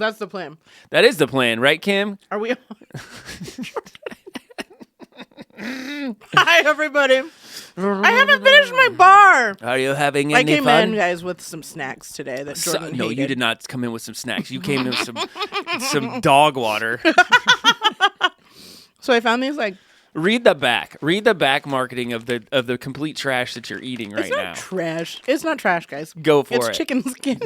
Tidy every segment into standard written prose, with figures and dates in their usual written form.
That's the plan. That is the plan, right, Kim? Are we? Hi, everybody. I haven't finished my bar. Are you having I any came fun? in, guys, with some snacks today that Jordan No, you hated. did not come in with some snacks. You came in with some dog water. So I found these like. Read the back. Read the back marketing of the complete trash that you're eating right now. It's not trash. It's not trash, guys. Go for it. It's chicken skin.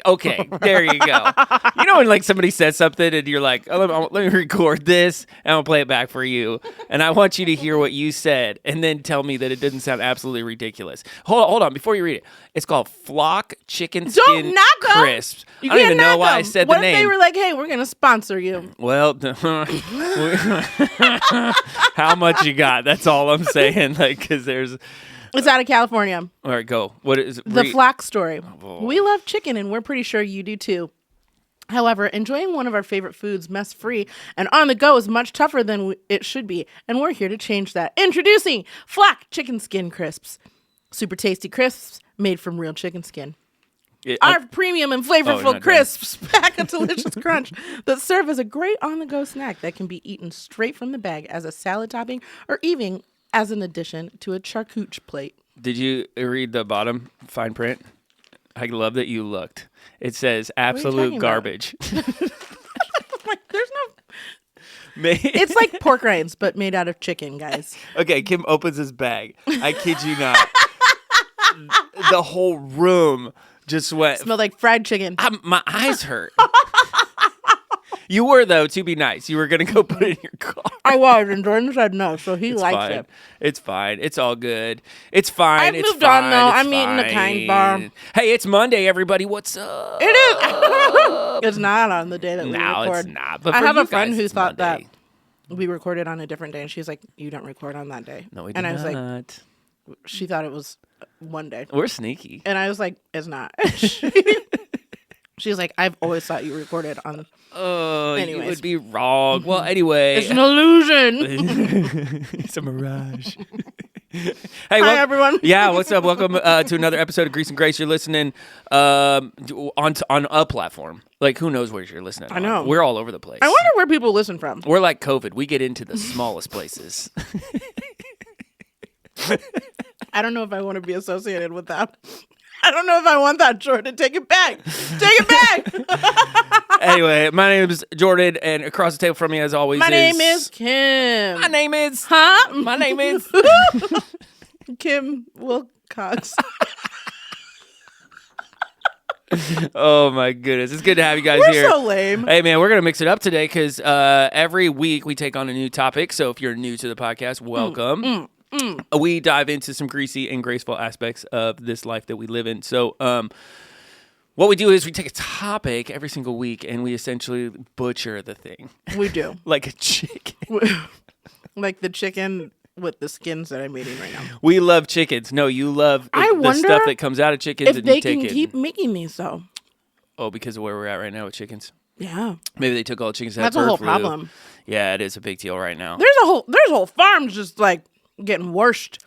Okay, there you go. You know when like somebody says something and you're like, oh, let me record this and I'll play it back for you. And I want you to hear what you said and then tell me that it doesn't sound absolutely ridiculous. Hold on, before you read it. It's called Flock Chicken Skin Crisps. I don't even know why I said the name. What if they were like, hey, we're going to sponsor you? Well, how much you got? That's all I'm saying. Like, because there's... It's out of California. All right, go. What is it? The Flock story. Oh. We love chicken, and we're pretty sure you do too. However, enjoying one of our favorite foods mess-free and on the go is much tougher than it should be, and we're here to change that. Introducing Flock Chicken Skin Crisps. Super tasty crisps made from real chicken skin. Our premium and flavorful crisps pack a delicious crunch that serve as a great on-the-go snack that can be eaten straight from the bag as a salad topping or even as an addition to a charcuterie plate. Did you read the bottom fine print? I love that you looked. It says absolute garbage. Like, there's no... It's like pork rinds, but made out of chicken, guys. Okay, Kim opens his bag. I kid you not. The whole room just went... Smelled like fried chicken. My eyes hurt. You were, though, to be nice. You were going to go put it in your car. I was, and Jordan said no, so he likes fine. it. It's fine. It's all good. It's fine. I've moved on, though. I'm eating a kind bar. Hey, it's Monday, everybody. What's up? It is. It's not on the day that we record. No, it's not. But I for have you a friend guys, who it's thought Monday. that we recorded on a different day, and she's like, you don't record on that day. No, we do and I was not. like, she thought it was one day. We're sneaky. And I was like, it's not. She's like, I've always thought you recorded on. Oh, Anyways. you would be wrong. Well, anyway. It's an illusion. It's a mirage. Hey, Hi, everyone. Yeah, what's up? Welcome to another episode of Grease and Grace. You're listening on a platform. Like, who knows where you're listening I know. on. We're all over the place. I wonder where people listen from. We're like COVID. We get into the smallest places. I don't know if I want to be associated with that. I don't know if I want that, Jordan. Take it back. Take it back. Anyway, my name is Jordan, and across the table from me, as always, My name is Kim. My name is... Huh? My name is... Kim Wilcox. Oh, my goodness. It's good to have you guys here. We're so lame. Hey, man, we're going to mix it up today because every week we take on a new topic. So if you're new to the podcast, welcome. We dive into some greasy and graceful aspects of this life that we live in. So what we do is we take a topic every single week and we essentially butcher the thing. We do. Like a chicken. Like the chicken with the skins that I'm eating right now. We love chickens. No, you love the stuff that comes out of chickens if and they you take can it. keep making these, though. Oh, because of where we're at right now with chickens? Yeah. Maybe they took all the chickens. That's a whole problem. Yeah, it is a big deal right now. There's whole farms just like getting worst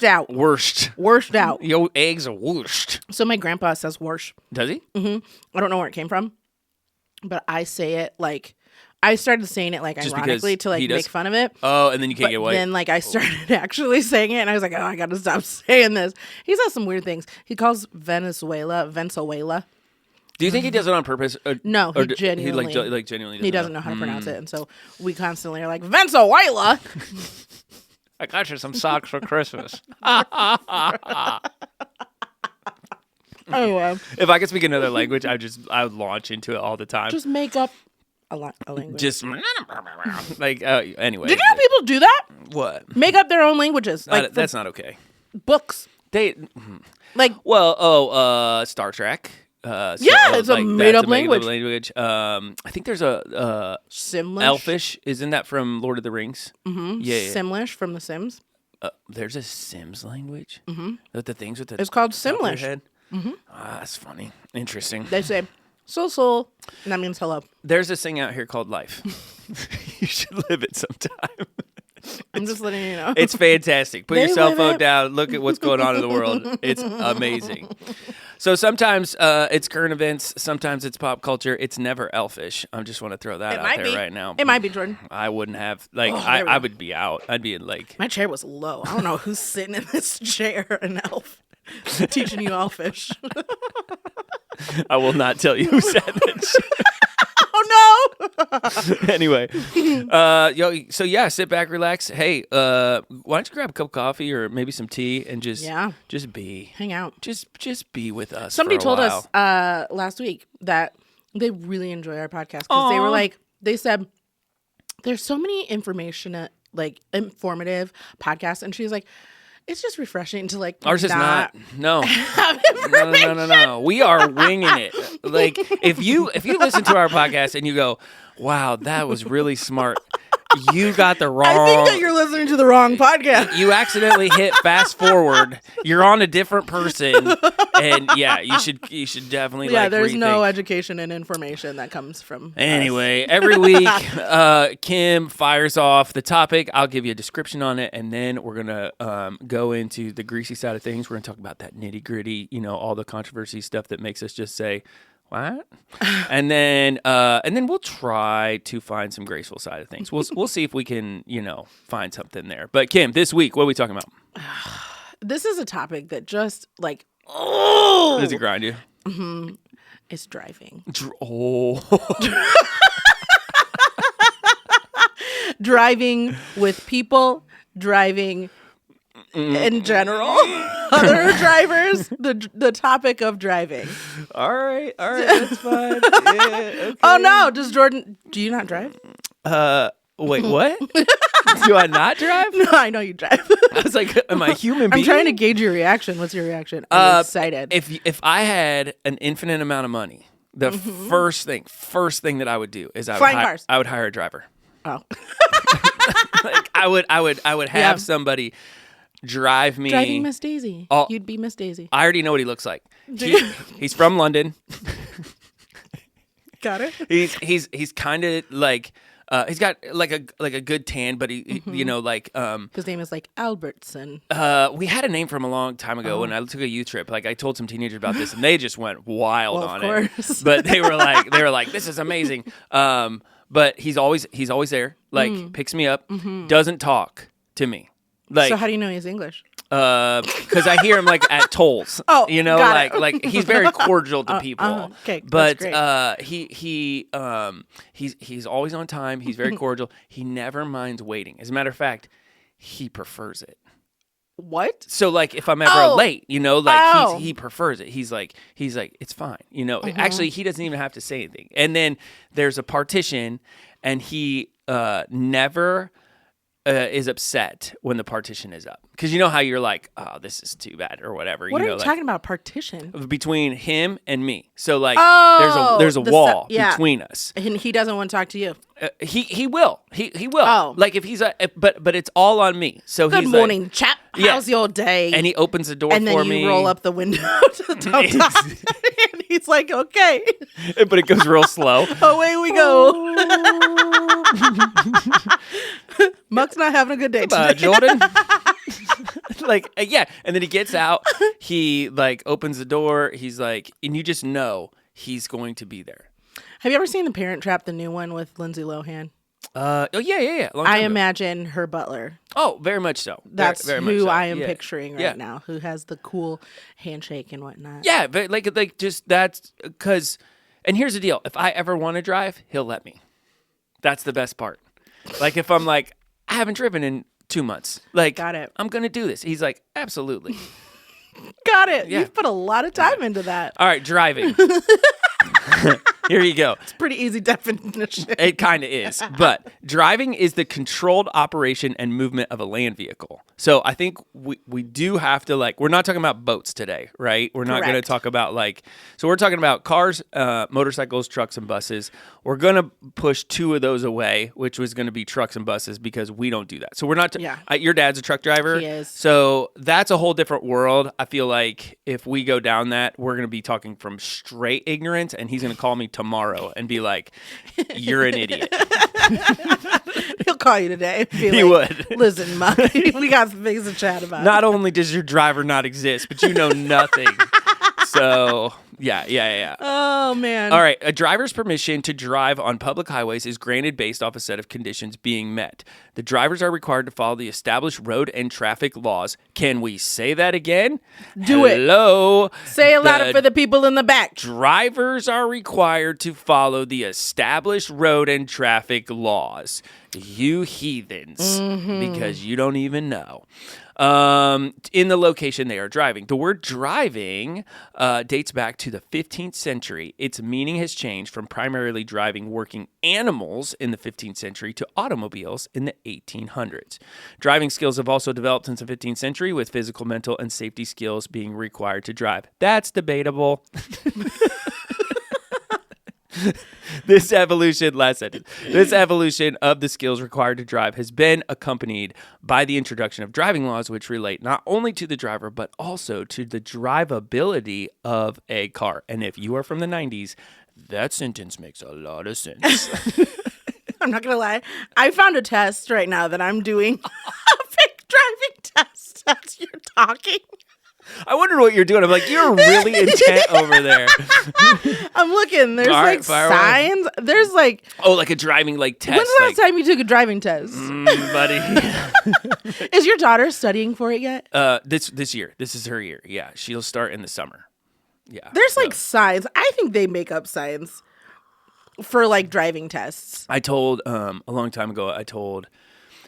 out. Worst out. Yo, eggs are worst. So my grandpa says worst. Does he? Mm-hmm. I don't know where it came from, but I say it like... I started saying it like Just ironically to like make fun of it. Oh, and then you can't get white. Then like I started actually saying it, and I was like, oh, I gotta stop saying this. He says some weird things. He calls Venezuela. Do you think he does it on purpose? No, he genuinely. He like genuinely. He doesn't know how to pronounce it, and so we constantly are like Venezuela. I got you some socks for Christmas. Anyway, if I could speak another language, I would launch into it all the time. Just make up a language. Just like anyway. Did you know people do that? What? Make up their own languages. Like That's not okay. Books. Like Star Trek. It's a made-up language. I think there's a Simlish. Elfish. Isn't that from Lord of the Rings? Mm-hmm. Yeah. Simlish from The Sims. There's a Sims language. Mm-hmm. The things with the. It's called Simlish. Mm-hmm. That's funny. Interesting. They say so, and that means hello. There's this thing out here called life. You should live it sometime. I'm just letting you know. It's fantastic. Put your cell phone down. Look at what's going on in the world. It's amazing. So sometimes it's current events. Sometimes it's pop culture. It's never Elfish. I just want to throw that out there right now. It might be, Jordan. I wouldn't have I would be out. I'd be like my chair was low. I don't know who's sitting in this chair. An elf teaching you Elfish. I will not tell you who said that shit. Oh no! Anyway, so yeah, sit back, relax. Hey, why don't you grab a cup of coffee or maybe some tea and just hang out, just be with us. Somebody told us last week that they really enjoy our podcast because they said there's so many informative podcasts, and she's like, it's just refreshing to like. Ours is not. No. No. We are winging it. Like if you listen to our podcast and you go, "Wow, that was really smart." You got the wrong. I think that you're listening to the wrong podcast. You accidentally hit fast forward. You're on a different person, and yeah, you should definitely there's rethink. No education and information that comes from. Anyway, every week, Kim fires off the topic. I'll give you a description on it, and then we're gonna go into the greasy side of things. We're gonna talk about that nitty gritty, all the controversy stuff that makes us just say, what? And then we'll try to find some graceful side of things. We'll see if we can, find something there. But Kim, this week, what are we talking about? This is a topic that just does it grind you? Mm-hmm. It's driving. Driving with people, driving in general, other drivers, the topic of driving. All right, that's fine. Yeah, okay. Oh no, do you not drive? Wait, what? Do I not drive? No, I know you drive. I was like, am I a human being? I'm trying to gauge your reaction. What's your reaction? I'm excited. If I had an infinite amount of money, the first thing that I would do is I would hire a driver. Oh. Like I would have somebody drive me. Driving Miss Daisy. You'd be Miss Daisy. I already know what he looks like. He's from London. Got it. He's kind of like he's got like a good tan, but he his name is like Albertson. We had a name for him a long time ago when I took a youth trip. Like I told some teenagers about this, and they just went wild on it. But they were like, this is amazing. But he's always there. Like picks me up, doesn't talk to me. Like, so how do you know he's English? Because I hear him like at tolls. Oh, like he's very cordial to people. Okay, but that's great. he's always on time. He's very cordial. He never minds waiting. As a matter of fact, he prefers it. What? So like if I'm ever late, he prefers it. He's like it's fine. Actually he doesn't even have to say anything. And then there's a partition, and he never is upset when the partition is up, because you know how you're like, oh, this is too bad or whatever. What are you talking about? Partition between him and me. So like, there's a wall between us, and he doesn't want to talk to you. He will. He will. Oh. Like if he's but it's all on me. So good he's morning, like, chap. How's your day? And he opens the door for me. And then you roll up the window to the top. And he's like, okay. But it goes real slow. Away we go. Muck's not having a good day today. Jordan. And then he gets out. He like opens the door. He's like, and you just know he's going to be there. Have you ever seen The Parent Trap, the new one with Lindsay Lohan? Yeah. I imagine her butler. Oh, very much so. That's very who much so. I am picturing right now, who has the cool handshake and whatnot. Yeah, but like just that's because, and here's the deal: if I ever want to drive, he'll let me. That's the best part. Like if I'm like, I haven't driven in 2 months. Like, got it. I'm gonna do this. He's like, absolutely. Got it. Yeah. You've put a lot of time into that. All right, driving. Here you go. It's pretty easy definition. It kind of is. But driving is the controlled operation and movement of a land vehicle. So I think we do have to, like, we're not talking about boats today, right? We're not going to talk about, like, so we're talking about cars, motorcycles, trucks, and buses. We're going to push 2 of those away, which was going to be trucks and buses, because we don't do that. So we're not, your dad's a truck driver. He is. So that's a whole different world. I feel like if we go down that, we're going to be talking from straight ignorance, and he's going to call me tomorrow and be like, you're an idiot. He'll call you today. He would. Listen, Mom, we got some things to chat about. Not only does your driver not exist, but you know nothing. So, yeah. Oh, man. All right. A driver's permission to drive on public highways is granted based off a set of conditions being met. The drivers are required to follow the established road and traffic laws. Can we say that again? Do it. Hello. Say it louder for the people in the back. Drivers are required to follow the established road and traffic laws. You heathens, because you don't even know. In the location they are driving. The word driving dates back to the 15th century. Its meaning has changed from primarily driving working animals in the 15th century to automobiles in the 1800s. Driving skills have also developed since the 15th century, with physical, mental, and safety skills being required to drive. That's debatable. This evolution of the skills required to drive has been accompanied by the introduction of driving laws, which relate not only to the driver, but also to the drivability of a car. And if you are from the 90s, that sentence makes a lot of sense. I'm not going to lie. I found a test right now that I'm doing a fake driving test as you're talking. I wondered what you're doing. I'm like, you're really intent over there. I'm looking. There's All right, like fire away. signs. There's like. Oh, like a driving test. When's the last time you took a driving test? Buddy. Is your daughter studying for it yet? This year. This is her year. Yeah, she'll start in the summer. Yeah. There's like signs. I think they make up signs for like driving tests. I told a long time ago.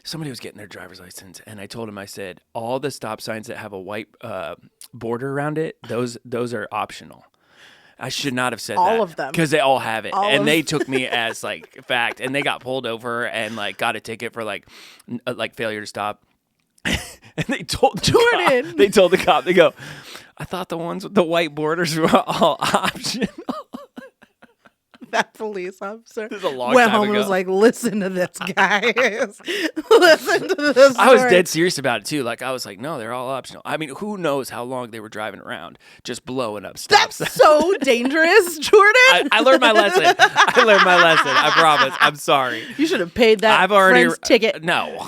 Somebody was getting their driver's license, and I told him, I said, all the stop signs that have a white border around it, those are optional. I should not have said that. All of them. Because they all have it. And they took me as like fact, and they got pulled over and like got a ticket for like failure to stop. And they told the cop, they go, I thought the ones with the white borders were all optional. That police officer This is a long went time home and ago. was like, listen to this, guys. Listen to this story. I was dead serious about it too. Like I was like, no, they're all optional. I mean, who knows how long they were driving around just blowing up stop That's signs. so dangerous, Jordan. I learned my lesson. I promise. I'm sorry. You should have paid that I've already friend's ticket. No. You told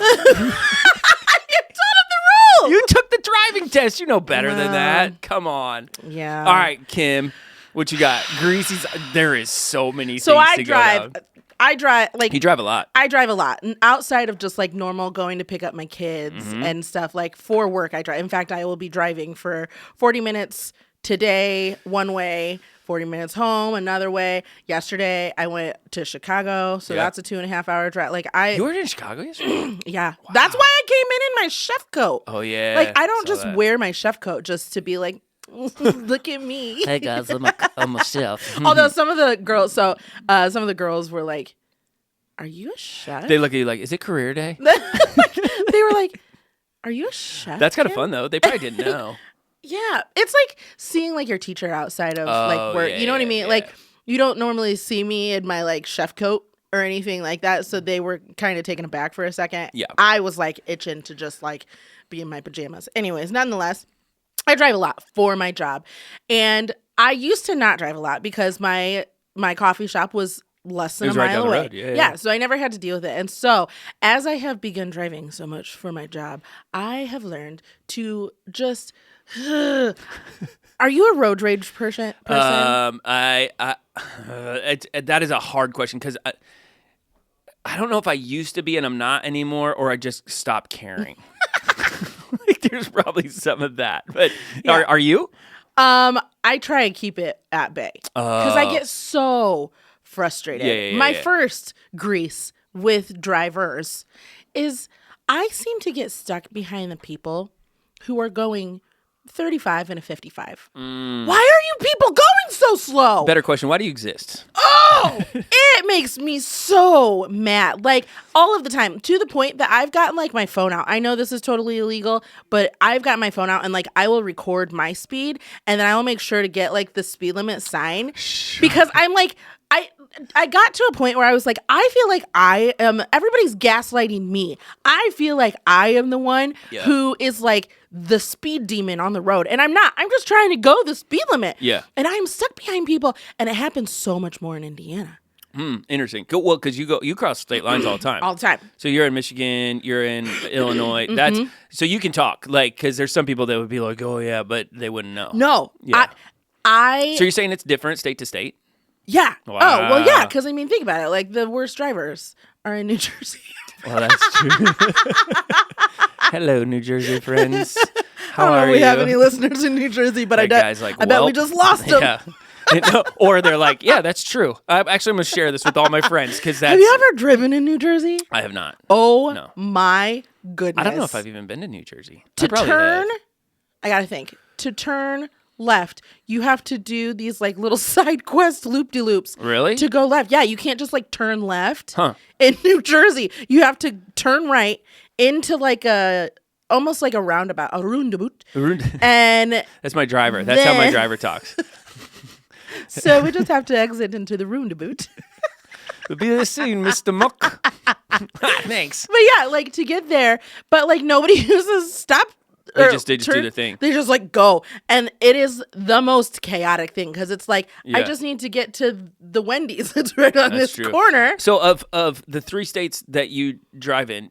him the rule. You took the driving test. You know better than that. Come on. Yeah. All right, Kim. What you got? Greasy's. There is so many So things I to drive. go down. I drive like You drive a lot. I drive a lot. And outside of just like normal going to pick up my kids and stuff, like for work, I drive. In fact, I will be driving for 40 minutes today, one way, 40 minutes home, another way. Yesterday, I went to Chicago, so that's a 2.5 hour drive. Like You were in Chicago yesterday? yeah, that's why I came in my chef coat. Oh, yeah. Like I don't Saw just that. wear my chef coat just to be like, look at me. Hey, guys, I'm a chef. Although some of the girls were like, "Are you a chef?" They look at you like, is it career day? They were like, "Are you a chef?" That's kind of Kim?" fun, though. They probably didn't know. Yeah, it's like seeing like your teacher outside of like work. You know what I mean? yeah. Like you don't normally see me in my like chef coat or anything like that. So they were kind of taken aback for a second. Yeah. I was like itching to just like be in my pajamas. Anyways, nonetheless, I drive a lot for my job, and I used to not drive a lot because my coffee shop was less than It was a right mile down the away. road. Yeah. So I never had to deal with it. And so as I have begun driving so much for my job, I have learned to just. Are you a road rage person? That is a hard question because I don't know if I used to be and I'm not anymore, or I just stopped caring. Like, there's probably some of that, but Yeah. are you? I try and keep it at bay because I get so frustrated. Yeah, My yeah. first grease with drivers is I seem to get stuck behind the people who are going 35 and a 55. Why are you people going so slow? Better question. Why do you exist? Oh, it makes me so mad. Like all of the time, to the point that I've gotten like my phone out. I know this is totally illegal, but I've got my phone out and like I will record my speed and then I will make sure to get like the speed limit sign because I'm like, I got to a point where I was like, I feel like everybody's gaslighting me. I feel like I am the one who is like the speed demon on the road. And I'm not. I'm just trying to go the speed limit. Yeah. And I'm stuck behind people. And it happens so much more in Indiana. Interesting. Well, because you cross state lines all the time. All the time. So you're in Michigan, you're in Illinois. That's so you can talk, like, because there's some people that would be like, oh yeah, but they wouldn't know. No. Yeah. So you're saying it's different state to state? Yeah. Wow. Oh, well, yeah, because, I mean, think about it. Like, the worst drivers are in New Jersey. Well, that's true. Hello, New Jersey friends. How I don't know are if we you? have any listeners in New Jersey, but That guy's like, I bet we "Well." just lost them. Yeah. Or they're like, yeah, that's true. I'm going to share this with all my friends because that's... Have you ever driven in New Jersey? I have not. Oh, No. my goodness. I don't know if I've even been to New Jersey. I To probably turn, have. I got to think. To turn left, you have to do these like little side quest loop-de-loops. Really? To go left. Yeah, you can't just like turn left. Huh. In New Jersey, you have to turn right into like almost like a roundabout, a roundabout. And That's my driver. That's how my then- driver talks. so we just have to exit into the roundabout. We'll be there soon, Mr. Muck. Thanks. But yeah, like to get there, but like nobody uses stop. They or just do turn. their thing. They just like go, and it is the most chaotic thing because it's like I Yeah. just need to get to the Wendy's that's right on That's this true. corner. So of the 3 states that you drive in,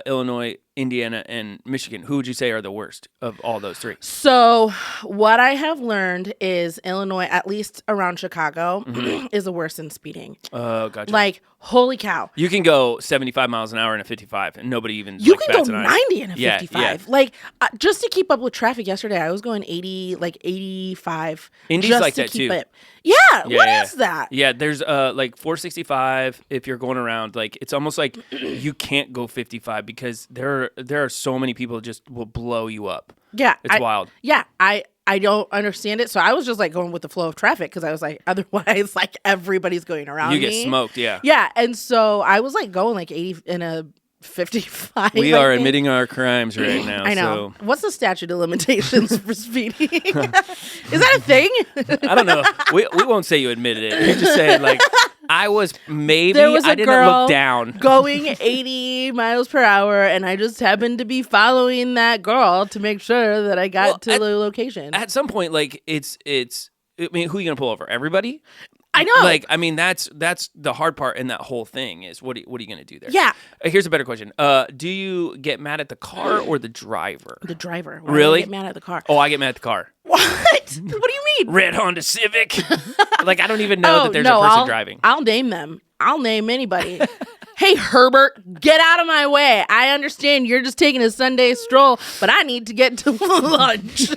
Illinois, Indiana, and Michigan, who would you say are the worst of all those 3? So what I have learned is Illinois, at least around Chicago, is the worst in speeding. Oh, gotcha. Like holy cow. You can go 75 miles an hour in a 55, and nobody even You like, can bats go an eye. 90 in a 55. Like, just to keep up with traffic yesterday, I was going 80, like 85. Indy's just like to that, keep too. it. Yeah, Yeah, what yeah. is that? Yeah, there's like 465 if you're going around. Like it's almost like you can't go 55 because there are so many people that just will blow you up. Yeah. It's wild. Yeah, I don't understand it. So I was just like going with the flow of traffic because I was like, otherwise, like everybody's going around You get me. smoked, yeah. Yeah, and so I was like going like 80 in a 55. We I are think. admitting our crimes right now. I know. So. What's the statute of limitations for speeding? Is that a thing? I don't know. We won't say you admitted it. You're just saying like I was maybe There was a I didn't girl look down. going 80 miles per hour, and I just happened to be following that girl to make sure that I got to the location. At some point, like it's. I mean, who are you gonna pull over? Everybody? I know. Like, I mean, that's the hard part in that whole thing is what are you gonna do there? Yeah. Here's a better question. Do you get mad at the car or the driver? The driver. Why do I Really? get mad at the car. Oh, I get mad at the car. What? What do you mean? Red Honda Civic. Like I don't even know that there's a person I'll, driving. I'll name them. I'll name anybody. Hey, Herbert, get out of my way. I understand you're just taking a Sunday stroll, but I need to get to lunch.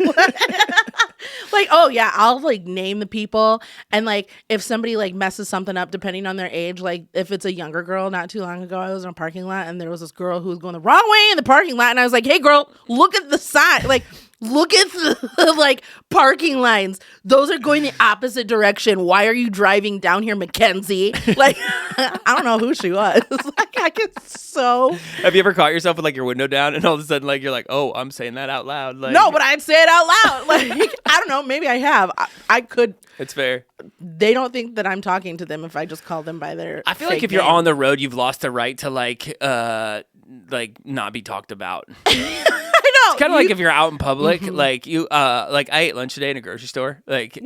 Like, oh, yeah, I'll, like, name the people. And, like, if somebody, like, messes something up, depending on their age, like, if it's a younger girl, not too long ago, I was in a parking lot, and there was this girl who was going the wrong way in the parking lot, and I was like, hey, girl, look at the sign. Like, look at the, like, parking lines. Those are going the opposite direction. Why are you driving down here, Mackenzie? Like, I don't know who she was. Like, I get so... Have you ever caught yourself with like your window down and all of a sudden like you're like, oh, I'm saying that out loud? Like, No, but I'd say it out loud. Like, I don't know. Maybe I have. I could... it's fair. They don't think that I'm talking to them if I just call them by their I feel like fake if you're name. on the road, you've lost the right to like not be talked about. I know. It's kind of like if you're out in public, like you, like I ate lunch today in a grocery store. Like,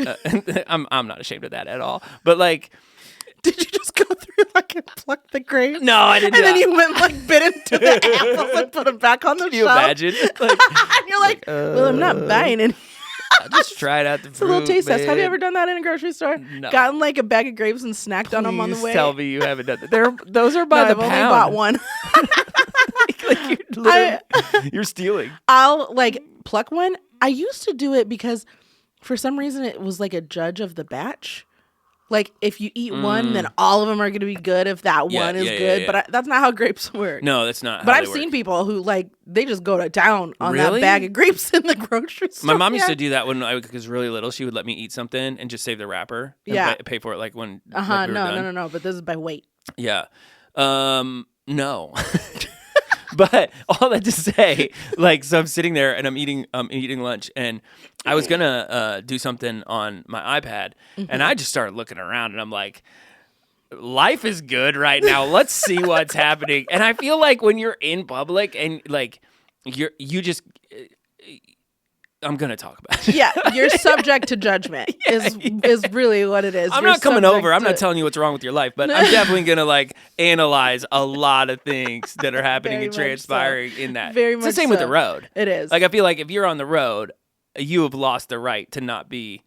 I'm not ashamed of that at all. But like, Did you just go through like and pluck the grapes? no, I didn't. And then you went like bit into the apples and put them back on the Can you shelf. imagine? Like, And you're like, well, I'm not buying any. I just tried out the It's a little fruit, taste test. Have you babe. ever done that in a grocery store? No. Gotten like a bag of grapes and snacked on them on the Please way? tell me you haven't done that. Those are by No, the I've pound. only bought one. Like you're, literally, you're stealing. I'll like pluck one. I used to do it because for some reason it was like a judge of the batch. Like if you eat one, then all of them are going to be good if that Yeah, one is yeah, good. yeah. But that's not how grapes work. No, that's not. But how I've they seen work. people who like they just go to town on Really? that bag of grapes in the grocery store. My mom used Yeah. to do that when I was really little. She would let me eat something and just save the wrapper. And Yeah. pay for it like when. Uh-huh. like we were done. No. But this is by weight. Yeah. No. But all that to say, like, so I'm sitting there and I'm eating lunch, and I was gonna do something on my iPad, and I just started looking around, and I'm like, life is good right now. Let's see what's happening. And I feel like when you're in public and like you just. I'm gonna talk about it. Yeah, you're subject to judgment. Is really what it is. I'm You're not coming subject over. I'm to- not telling you what's wrong with your life, but I'm definitely gonna like analyze a lot of things that are happening Very and much transpiring in that. Very It's the much same with so. the road. It is. Like I feel like if you're on the road, you have lost the right to not be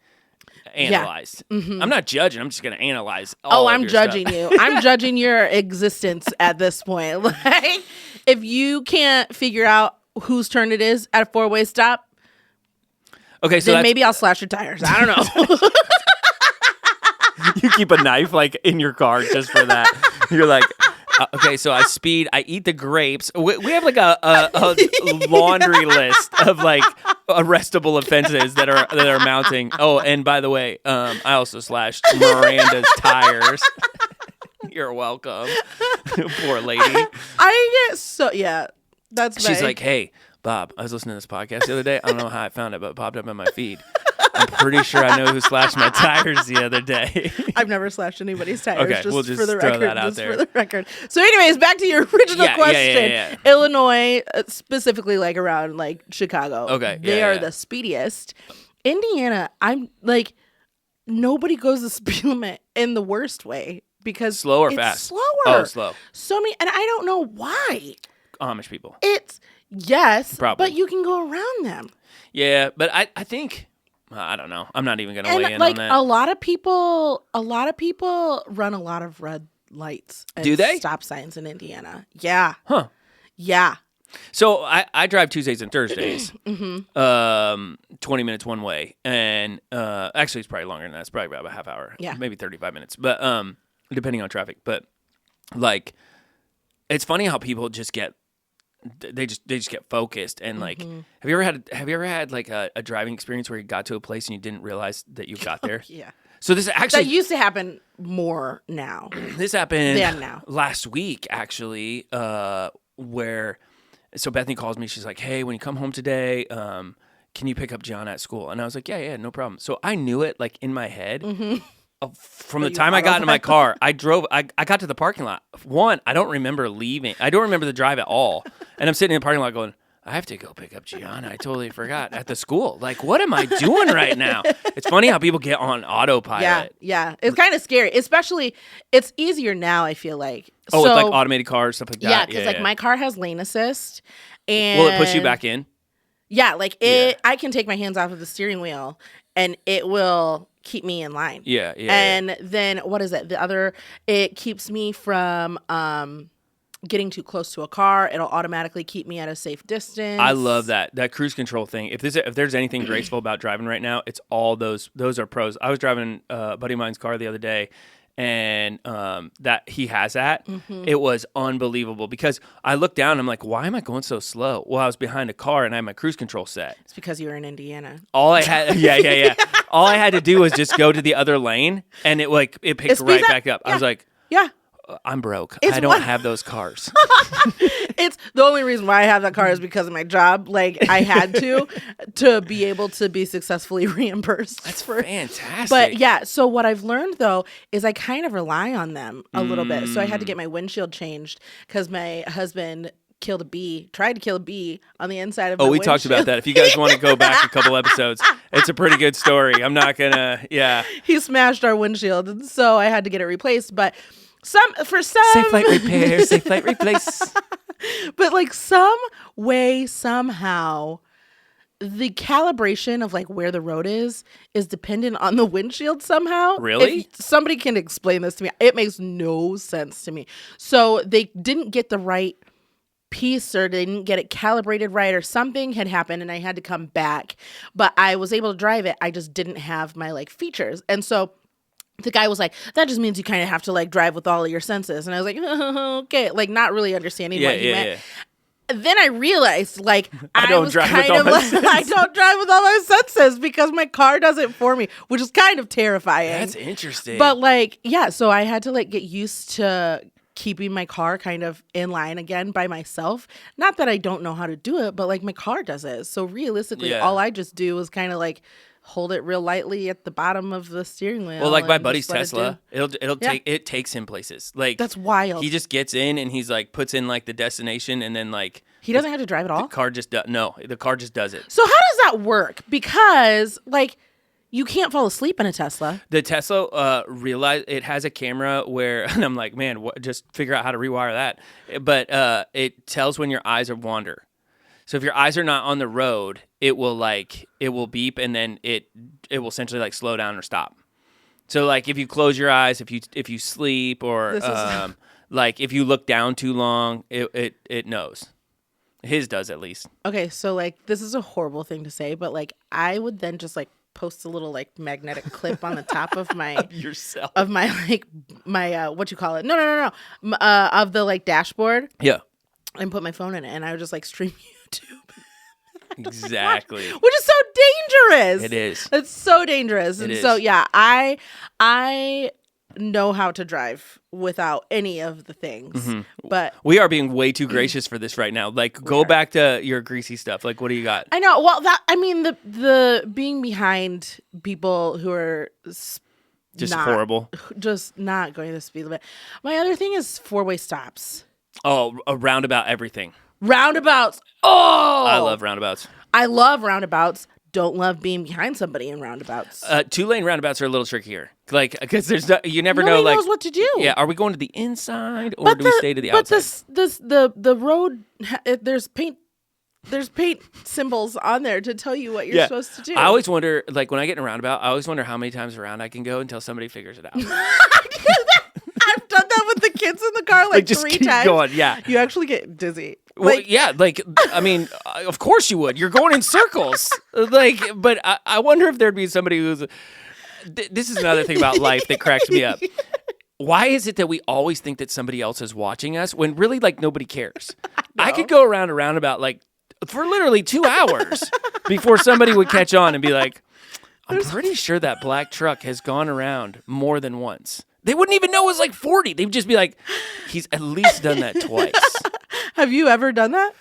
analyzed. I'm not judging. I'm just going to analyze Oh, all of I'm your judging stuff. you. I'm judging your existence at this point. Like, if you can't figure out whose turn it is at a 4-way stop, Okay, so then maybe I'll slash your tires. I don't know. you keep a knife like in your car just for that. You're like, okay, so I speed, I eat the grapes. We have like a laundry list of like arrestable offenses that are mounting. Oh, and by the way, I also slashed Miranda's tires. You're welcome. Poor lady. I get so, yeah, that's She's my- like, hey, Bob, I was listening to this podcast the other day. I don't know how I found it, but it popped up in my feed. I'm pretty sure I know who slashed my tires the other day. I've never slashed anybody's tires. Okay, we'll just for the throw record, that out just there. for the record. So, anyways, back to your original question. Yeah. Illinois, specifically like around like Chicago. Okay, they yeah, are yeah. the speediest. Indiana, I'm like, nobody goes the speed limit in the worst way because Slow or it's fast? slower. Oh, slow. So many, and I don't know why. Amish people. It's yes, Probably. but you can go around them. Yeah, but I think I don't know. I'm not even gonna weigh And in like on that. a lot of people run a lot of red lights and Do they? stop signs in Indiana. Yeah. Huh. Yeah. So I drive Tuesdays and Thursdays. Mm-hmm. 20 minutes one way, and actually it's probably longer than that. It's probably about a half hour. Yeah. Maybe 35 minutes, but depending on traffic. But like, it's funny how people just get. They just get focused and like. Mm-hmm. Have you ever had like a driving experience where you got to a place and you didn't realize that you got there? Yeah. So this actually That used to happen more now. this happened than now. last week actually, where so Bethany calls me. She's like, "Hey, when you come home today, can you pick up Gianna at school?" And I was like, "Yeah, no problem." So I knew it like in my head. From the you time I got into my autopilot. car, I drove. I got to the parking lot. One, I don't remember leaving. I don't remember the drive at all. And I'm sitting in the parking lot going, I have to go pick up Gianna. I totally forgot at the school. Like, what am I doing right now? It's funny how people get on autopilot. Yeah. It's kind of scary. Especially, it's easier now, I feel like. Oh, so, with like automated cars, stuff like that. yeah, because like my car has lane assist. And Will it push you back in? Yeah, like I can take my hands off of the steering wheel and it will keep me in line. Yeah. And then what is it? It keeps me from getting too close to a car. It'll automatically keep me at a safe distance. I love that cruise control thing. If there's anything graceful about driving right now, it's all those are pros. I was driving a buddy of mine's car the other day, and that he has that. Mm-hmm. It was unbelievable because I looked down and I'm like, why am I going so slow? Well, I was behind a car and I had my cruise control set. It's because you were in Indiana. All I had, yeah. All I had to do was just go to the other lane, and it picked speeds right up. back up. I was like, Yeah. I'm broke. It's I don't one- have those cars. It's the only reason why I have that car is because of my job. Like I had to be able to be successfully reimbursed. That's for fantastic. But yeah, so what I've learned though is I kind of rely on them a little bit. So I had to get my windshield changed because my husband tried to kill a bee on the inside of my we windshield. talked about that. If you guys want to go back a couple episodes, it's a pretty good story. I'm not gonna, yeah. He smashed our windshield, and so I had to get it replaced. But for some Safe flight repair, safe flight replace. but like some way, somehow, the calibration of like where the road is dependent on the windshield somehow. Really? If somebody can explain this to me. It makes no sense to me. So they didn't get the right piece or they didn't get it calibrated right or something had happened and I had to come back. But I was able to drive it. I just didn't have my like features. And so the guy was like, that just means you kind of have to like drive with all of your senses. And I was like, okay, like not really understanding what he meant. Yeah. Then I realized, like, I don't was drive with kind all of my like, senses. I don't drive with all my senses because my car does it for me, which is kind of terrifying. That's interesting. But like, yeah, so I had to like get used to keeping my car kind of in line again by myself. Not that I don't know how to do it, but like my car does it. So realistically, Yeah. all I just do is kind of like hold it real lightly at the bottom of the steering wheel. well, like my and buddy's just let it Tesla, do. Yeah. it takes him places. Like That's wild. He just gets in and he's like puts in like the destination and then like He doesn't have to drive at all. the car just the car just does it. So how does that work? Because like you can't fall asleep in a Tesla. The Tesla realized it has a camera where, and I'm like, man, just figure out how to rewire that. But it tells when your eyes are wander. So if your eyes are not on the road, it will beep, and then it will essentially like slow down or stop. So like if you close your eyes, if you sleep, or like if you look down too long, it knows. His does, at least. Okay, so like this is a horrible thing to say, but like I would then just like post a little like magnetic clip on the top of my yourself of my like my what you call it? No. Of the like dashboard. Yeah. And put my phone in it, and I would just like stream YouTube. Exactly. Which is so dangerous. It is. It's so dangerous. It and is. so yeah, I know how to drive without any of the things. Mm-hmm. But we are being way too gracious for this right now. Like, go back to your greasy stuff. Like, what do you got? I know. Well, the being behind people who are Just horrible. Just not going the speed limit. My other thing is four-way stops. Oh, a roundabout everything. Roundabouts. Oh, I love roundabouts. I love roundabouts. Don't love being behind somebody in roundabouts. 2-lane roundabouts are a little trickier. Like, because you never Nobody know. Like, knows what to do. Yeah, are we going to the inside or do we stay to the outside? But the road, there's paint symbols on there to tell you what you're supposed to do. I always wonder, like when I get in a roundabout, I always wonder how many times around I can go until somebody figures it out. I've done that with the kids in the car like just 3 keep times. going, yeah. You actually get dizzy. Well, yeah, like, I mean, of course you would. You're going in circles. Like, but I wonder if there'd be somebody who's... This is another thing about life that cracks me up. Why is it that we always think that somebody else is watching us when really, like, nobody cares? I could go around a roundabout, like, for literally 2 hours before somebody would catch on and be like, I'm pretty sure that black truck has gone around more than once. They wouldn't even know it was like 40. They'd just be like, he's at least done that twice. Have you ever done that?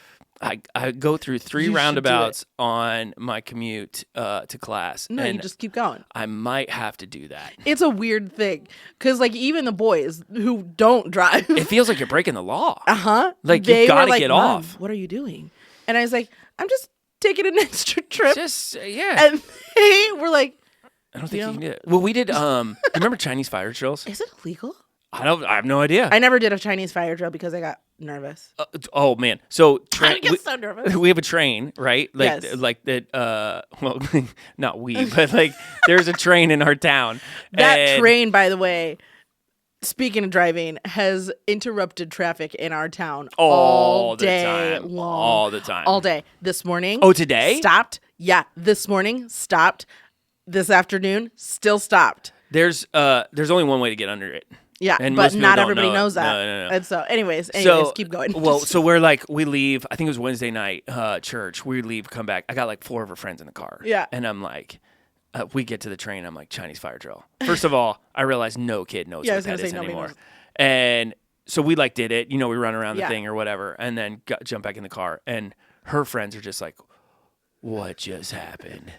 I go through 3 roundabouts on my commute to class. No, and you just keep going. I might have to do that. It's a weird thing because, like, even the boys who don't drive, It feels like you're breaking the law. Like, they you got to were like, get "Mom, off. What are you doing? And I was like, I'm just taking an extra trip. Just, yeah. And they were like, I don't think you can do it. Well, we did, remember Chinese fire drills? is it illegal? I have no idea. I never did a Chinese fire drill because I got nervous. Oh man! So I get so nervous. We have a train, right? Like, Yes. like that. Well, not we, but like there's a train in our town. That train, by the way, speaking of driving, has interrupted traffic in our town all day long. All the time. All day. This morning. Oh, today? Stopped. Yeah, this morning stopped. This afternoon still stopped. There's only one way to get under it. Yeah, And but most people not don't everybody know it. knows that. No. And so, anyways, So keep going. Well, so we leave. I think it was Wednesday night, church. We leave, come back. I got like 4 of our friends in the car. Yeah. And I'm like, we get to the train. I'm like, Chinese fire drill. First of all, I realized no kid knows Yeah, I what was gonna that say is nobody anymore. knows. And so we like did it. You know, we run around the Yeah. thing or whatever, and then jump back in the car. And her friends are just like, what just happened?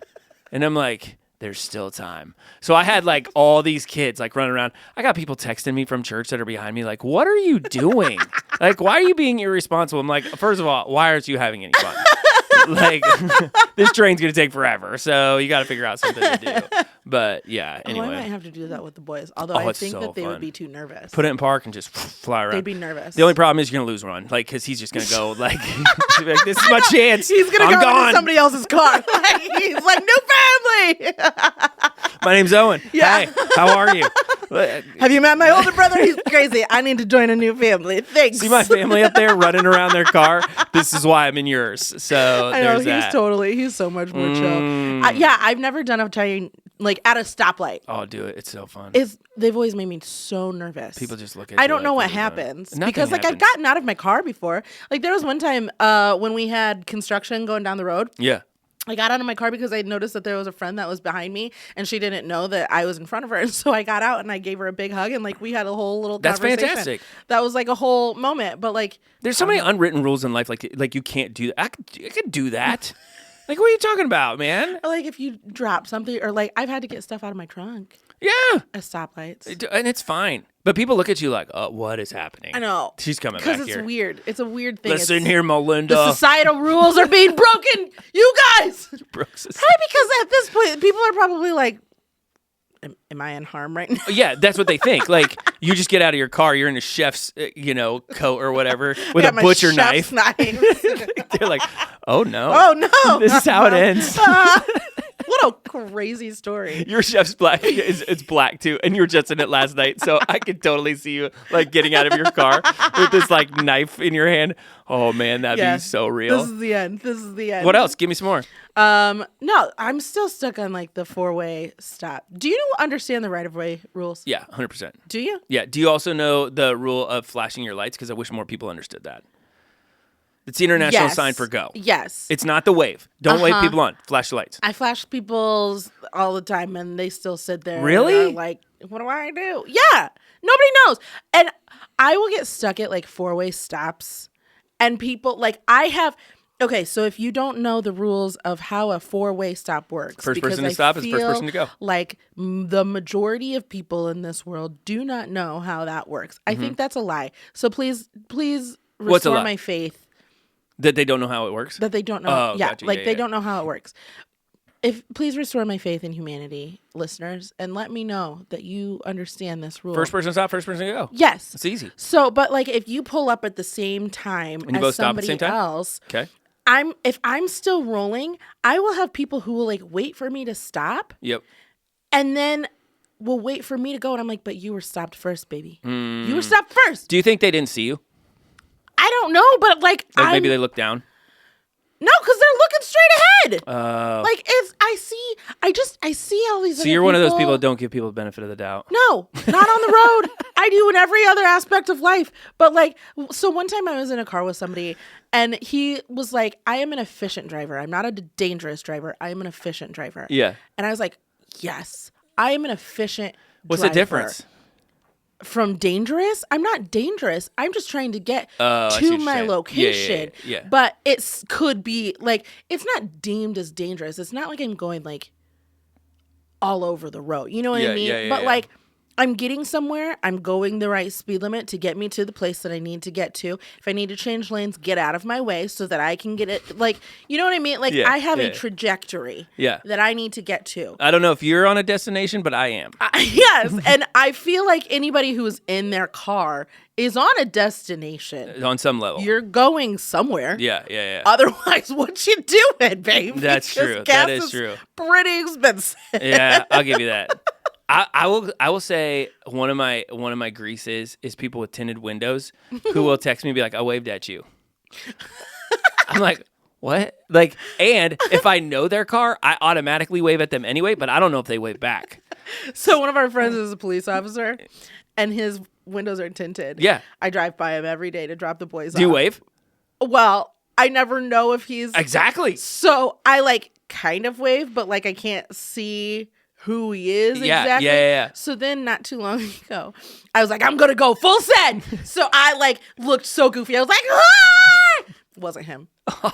And I'm like, there's still time. So I had like all these kids like running around. I got people texting me from church that are behind me like, what are you doing? Like, why are you being irresponsible? I'm like, first of all, why aren't you having any fun? Like, this train's going to take forever. So you got to figure out something to do. But yeah, anyway. I might have to do that with the boys. Although Oh, I it's think so that they fun. would be too nervous. Put it in park and just fly around. They'd be nervous. The only problem is you're going to lose one. Like, because he's just going to go like, this is my chance. He's going to I'm go gone. into somebody else's car. He's like, new family. My name's Owen. Yeah. Hey, how are you? Have you met my older brother? He's crazy. I need to join a new family. Thanks. See my family up there running around their car? This is why I'm in yours. So I know, there's that. he's so much more chill. Yeah, I've never done a train like at a stoplight. Oh, do it. It's so fun. They've always made me so nervous. People just look at I you don't like, know what are you doing? happens Nothing because like I've happens. gotten out of my car before. Like there was one time when we had construction going down the road. Yeah. I got out of my car because I noticed that there was a friend that was behind me and she didn't know that I was in front of her. And so I got out and I gave her a big hug and like we had a whole little That's conversation. fantastic. That was like a whole moment. But like There's so many unwritten rules in life. Like you can't do that. I could do that. Like, what are you talking about, man? or like if you drop something or like I've had to get stuff out of my trunk Yeah. at stoplights. And it's fine. But people look at you like, what is happening? I know. She's coming back Because it's here. weird. It's a weird thing. Listen It's- here, Melinda. The societal rules are being broken. You guys. Brooks is- Probably because at this point, people are probably like, am I in harm right now? Yeah, that's what they think. Like, you just get out of your car, you're in a chef's, coat or whatever with I a got my butcher chef's knife. knife. They're like, Oh no. Oh no. This is how it ends. What a crazy story. Your chef's black. It's black too, and you were just in it last night, so I could totally see you like getting out of your car with this like knife in your hand. Oh man, that'd be so real. This is the end. This is the end. What else? Give me some more. No, I'm still stuck on like the 4-way stop. Do you understand the right of way rules? Yeah, 100%. Do you? Yeah. Do you also know the rule of flashing your lights? Because I wish more people understood that. It's the international sign for go. Yes. It's not the wave. Don't wave people on. Flash your lights. I flash people's all the time, and they still sit there. Really? And are like, what do I do? Yeah. Nobody knows. And I will get stuck at like 4-way stops, and people like I have. Okay, so if you don't know the rules of how a 4-way stop works, First person to stop is first person to go. Like the majority of people in this world do not know how that works. I think that's a lie. So please What's a restore lie? my faith. That they don't know how it works? That they don't know. Oh, yeah, gotcha. like they don't know how it works. Please restore my faith in humanity, listeners, and let me know that you understand this rule. First person to stop, first person to go. Yes. It's easy. So, but like if you pull up at the same time And you as both stop at the somebody same time? else, Okay. if I'm still rolling, I will have people who will like wait for me to stop Yep. and then will wait for me to go. And I'm like, but you were stopped first, baby. You were stopped first. Do you think they didn't see you? I don't know, but like Maybe they looked down? No, because they're looking straight ahead. Uh, Like I see all these. so you're one of those people that don't give people the benefit of the doubt. No, not on the road. I do in every other aspect of life. But like, so one time I was in a car with somebody, and he was like, "I am an efficient driver. I'm not a dangerous driver. I am an efficient driver." Yeah. And I was like, "Yes, I am an efficient." What's driver. the difference? From dangerous? I'm not dangerous. I'm just trying to get I see what to you're my saying. location. Yeah. But it could be like, it's not deemed as dangerous. It's not like I'm going like all over the road. You know what I mean? But like, I'm getting somewhere. I'm going the right speed limit to get me to the place that I need to get to. If I need to change lanes, get out of my way so that I can get it. Like, you know what I mean? Like, I have a trajectory that I need to get to. I don't know if you're on a destination, but I am. Yes. And I feel like anybody who's in their car is on a destination. On some level. You're going somewhere. Yeah. Otherwise, what you doing, babe? That's Because true. gas That is true. Pretty expensive. Yeah, I'll give you that. I will say one of my greases is people with tinted windows who will text me and be like, "I waved at you." I'm like, what? Like, and if I know their car, I automatically wave at them anyway, but I don't know if they wave back. So one of our friends is a police officer, and his windows are tinted. Yeah. I drive by him every day to drop the boys off. Do you wave? Well, I never know if he's... Exactly. So I like kind of wave, but like I can't see who he is exactly. Yeah. So then not too long ago, I was like, I'm going to go full send. So I like looked so goofy. I was like, ah! Wasn't him.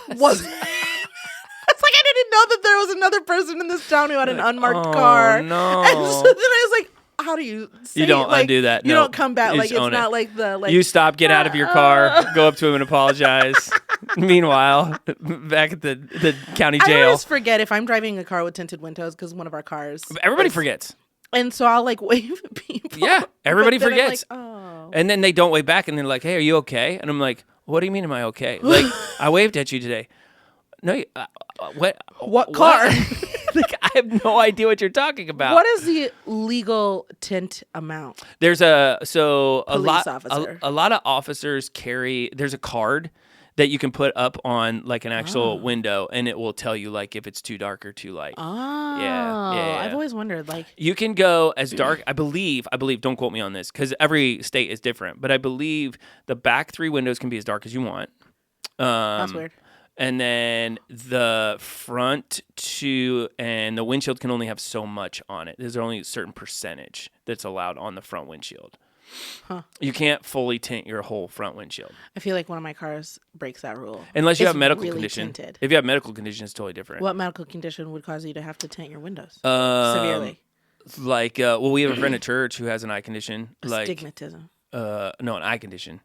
Wasn't It's like I didn't know that there was another person in this town who had an unmarked car. No. And so then I was like, how do you say You don't like, undo that. You No. don't come back. You Like, just it's own not it. like the... like. You stop, get out of your car, go up to him and apologize. Meanwhile, back at the county I jail. always forget if I'm driving a car with tinted windows because one of our cars... Everybody forgets. And so I'll like wave at people. Yeah, everybody But then I'm forgets. like, oh. And then they don't wave back, and they're like, "Hey, are you okay?" And I'm like, "What do you mean, am I okay? Like, I waved at you today." No, what car? Like, I have no idea what you're talking about. What is the legal tint amount? There's a Police lot officer. a lot of officers carry. There's a card that you can put up on like an actual window, and it will tell you like if it's too dark or too light. Oh, Yeah. I've always wondered, like, You can go as dark. I believe. Don't quote me on this because every state is different. But I believe the back 3 windows can be as dark as you want. that's weird. And then the front 2 and the windshield can only have so much on it. There's only a certain percentage that's allowed on the front windshield. Huh. You can't fully tint your whole front windshield. I feel like one of my cars breaks that rule. Unless you It's have medical really condition. tinted. If you have medical condition, it's totally different. What medical condition would cause you to have to tint your windows Severely. severely? Like, we have a friend at church who has an eye condition. Astigmatism. No, an eye condition.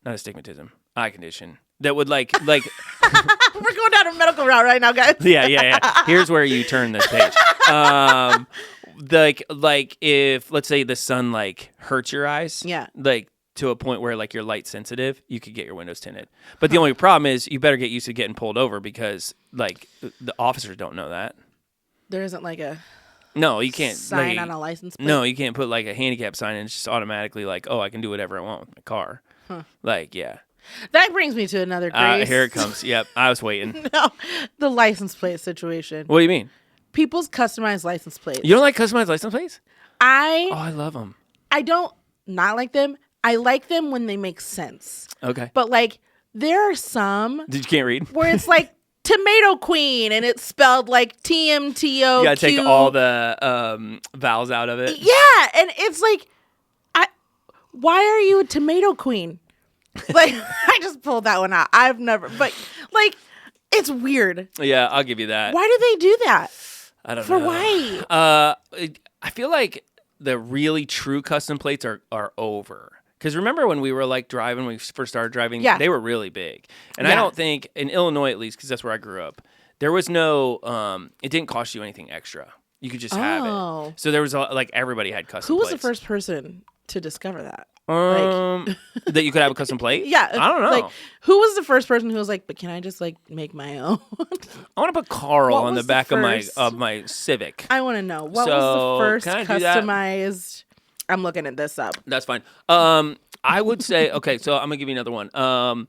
Not astigmatism. Eye condition. That would like We're going down a medical route right now, guys. yeah. Here's where you turn this page. Like if let's say the sun like hurts your eyes. Yeah. Like to a point where like you're light sensitive, you could get your windows tinted. But the only problem is you better get used to getting pulled over because like the officers don't know that. There isn't like a No, you can't sign like, on a license plate. No, you can't put like a handicap sign and it's just automatically like, oh, I can do whatever I want with my car. Like, yeah. That brings me to another Grace. Here it comes. Yep, I was waiting. No, the license plate situation. What do you mean? People's customized license plates. You don't like customized license plates? I love them. I don't not like them. I like them when they make sense. Okay. But like there are some You can't read? where it's like Tomato Queen and it's spelled like TMTO. You gotta take all the vowels out of it. Yeah, and it's like why are you a Tomato Queen? Like I just pulled that one out. I've never but like it's weird. Yeah, I'll give you that. Why do they do that? I don't For know. why? I feel like the really true custom plates are over. Because remember when we were like driving, when we first started driving, they were really big. And I don't think, in Illinois at least, because that's where I grew up, there was no, it didn't cost you anything extra. You could just have it. So there was like everybody had custom plates. Who was the first person to discover that? That you could have a custom plate? Yeah. I don't know. Like, who was the first person who was like, but can I just like make my own? I want to put Carl on the was back the of my Civic. I want to know. What So, was the first can I do that? customized? I'm looking at this up. That's fine. I would say, okay, so I'm going to give you another one.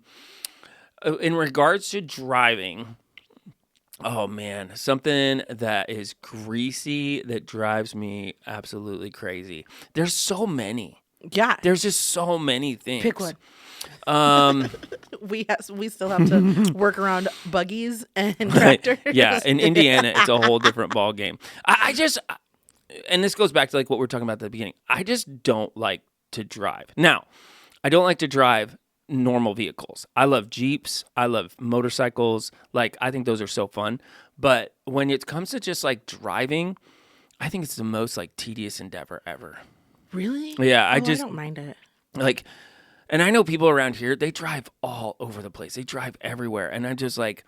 In regards to driving, oh man, something that is greasy that drives me absolutely crazy. There's so many. Yeah. There's just so many things. Pick one. We still have to work around buggies and tractors. Yeah, in Indiana, it's a whole different ball game. I just, and this goes back to like what we were talking about at the beginning. I just don't like to drive. Now, I don't like to drive normal vehicles. I love Jeeps. I love motorcycles. Like, I think those are so fun. But when it comes to just like driving, I think it's the most like tedious endeavor ever. Really? Yeah, I don't mind it. Like, and I know people around here, they drive all over the place. They drive everywhere. And I'm just like,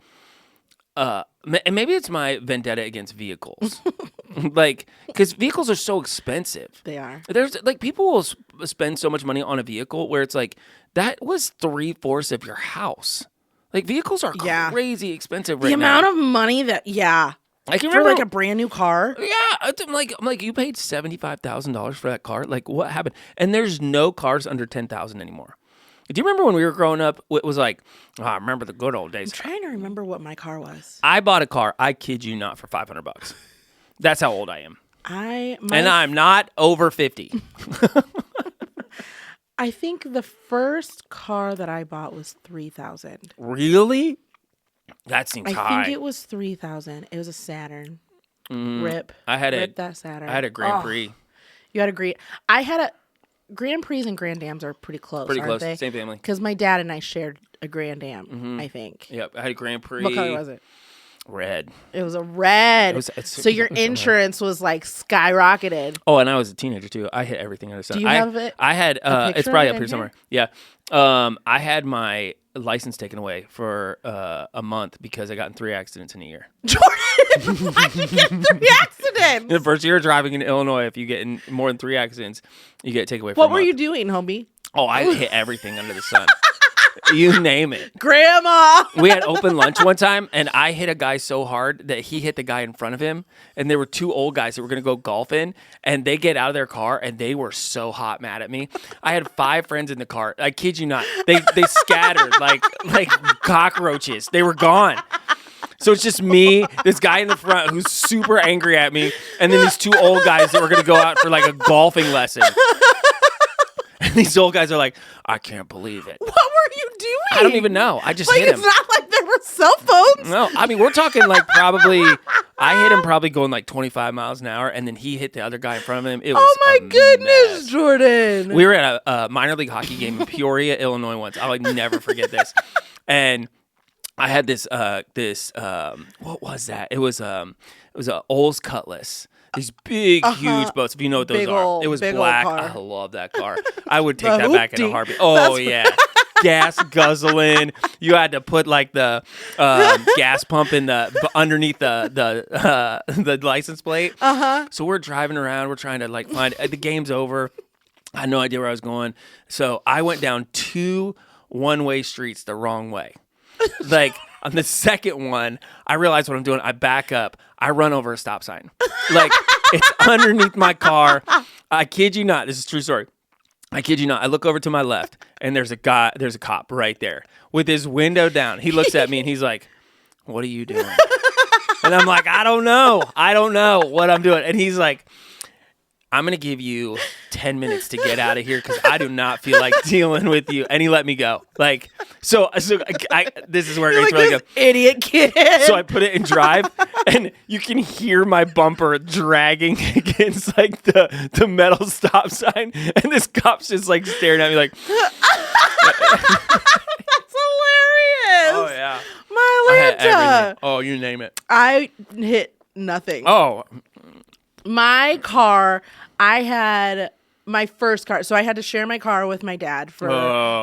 and maybe it's my vendetta against vehicles. Like, because vehicles are so expensive. They are. There's like, people will spend so much money on a vehicle where it's like, that was 3/4 of your house. Like, vehicles are crazy expensive right now. The amount of money that, I can for remember, like a brand new car. Yeah, I'm like, you paid $75,000 for that car. Like, what happened? And there's no cars under $10,000 anymore. Do you remember when we were growing up? It was like, I remember the good old days. I'm trying to remember what my car was. I bought a car. I kid you not, for $500. That's how old I am. And I'm not over 50. I think the first car that I bought was $3,000. Really? That seems high. I think it was $3,000. It was a Saturn. Rip. I had Rip that Saturn. I had a Grand Prix. You had a Grand. I had a Grand Prix and Grand Dams are pretty close. Pretty aren't close. They? Same family. Because my dad and I shared a Grand Am. I think. Yep. I had a Grand Prix. What color was it? Red. It was a red. So your insurance was like skyrocketed. Oh, and I was a teenager too. I hit everything under the sun. Do you have it? I had. It's picture probably of up it here in somewhere. Yeah. I had my license taken away for a month because I got in 3 accidents in a year. Jordan, why'd you get 3 accidents? The first year driving in Illinois, if you get in more than 3 accidents, you get taken away. For What a were month. you doing, homie? Oh, I hit everything under the sun. You name it. Grandma. We had open lunch one time, and I hit a guy so hard that he hit the guy in front of him. And there were 2 old guys that were going to go golfing, and they get out of their car, and they were so hot mad at me. I had 5 friends in the car. I kid you not. They scattered like cockroaches. They were gone. So it's just me, this guy in the front who's super angry at me, and then these 2 old guys that were going to go out for like a golfing lesson. And these old guys are like, I can't believe it. What were you doing? I don't even know. I just like, hit him. It's not like there were cell phones. No, I mean, we're talking like probably, I hit him probably going like 25 miles an hour, and then he hit the other guy in front of him. It was my a goodness, mess. Jordan. We were at a minor league hockey game in Peoria, Illinois once. I'll never forget this. And I had this, what was that? It was a Olds Cutlass. These big, huge boats. If you know what those are, it was black. I love that car. I would take that back in a heartbeat. Oh yeah, gas guzzling. You had to put like the gas pump in the underneath the license plate. So we're driving around. We're trying to like find the game's over. I had no idea where I was going. So I went down 2 one-way streets the wrong way. Like on the second one, I realize what I'm doing. I back up. I run over a stop sign. Like it's underneath my car. I kid you not. This is a true story. I kid you not. I look over to my left and there's a cop right there with his window down. He looks at me and he's like, "What are you doing?" And I'm like, I don't know what I'm doing. And he's like, "I'm going to give you 10 minutes to get out of here because I do not feel like dealing with you." And he let me go. Like, so this is where You're it's like really this good. idiot kid. So I put it in drive, and you can hear my bumper dragging against like the metal stop sign. And this cop's just like staring at me like, That's hilarious. "Oh, yeah. My I had Lanta. everything. Oh, you name it." I hit nothing. Oh, My car, I had my first car. So I had to share my car with my dad for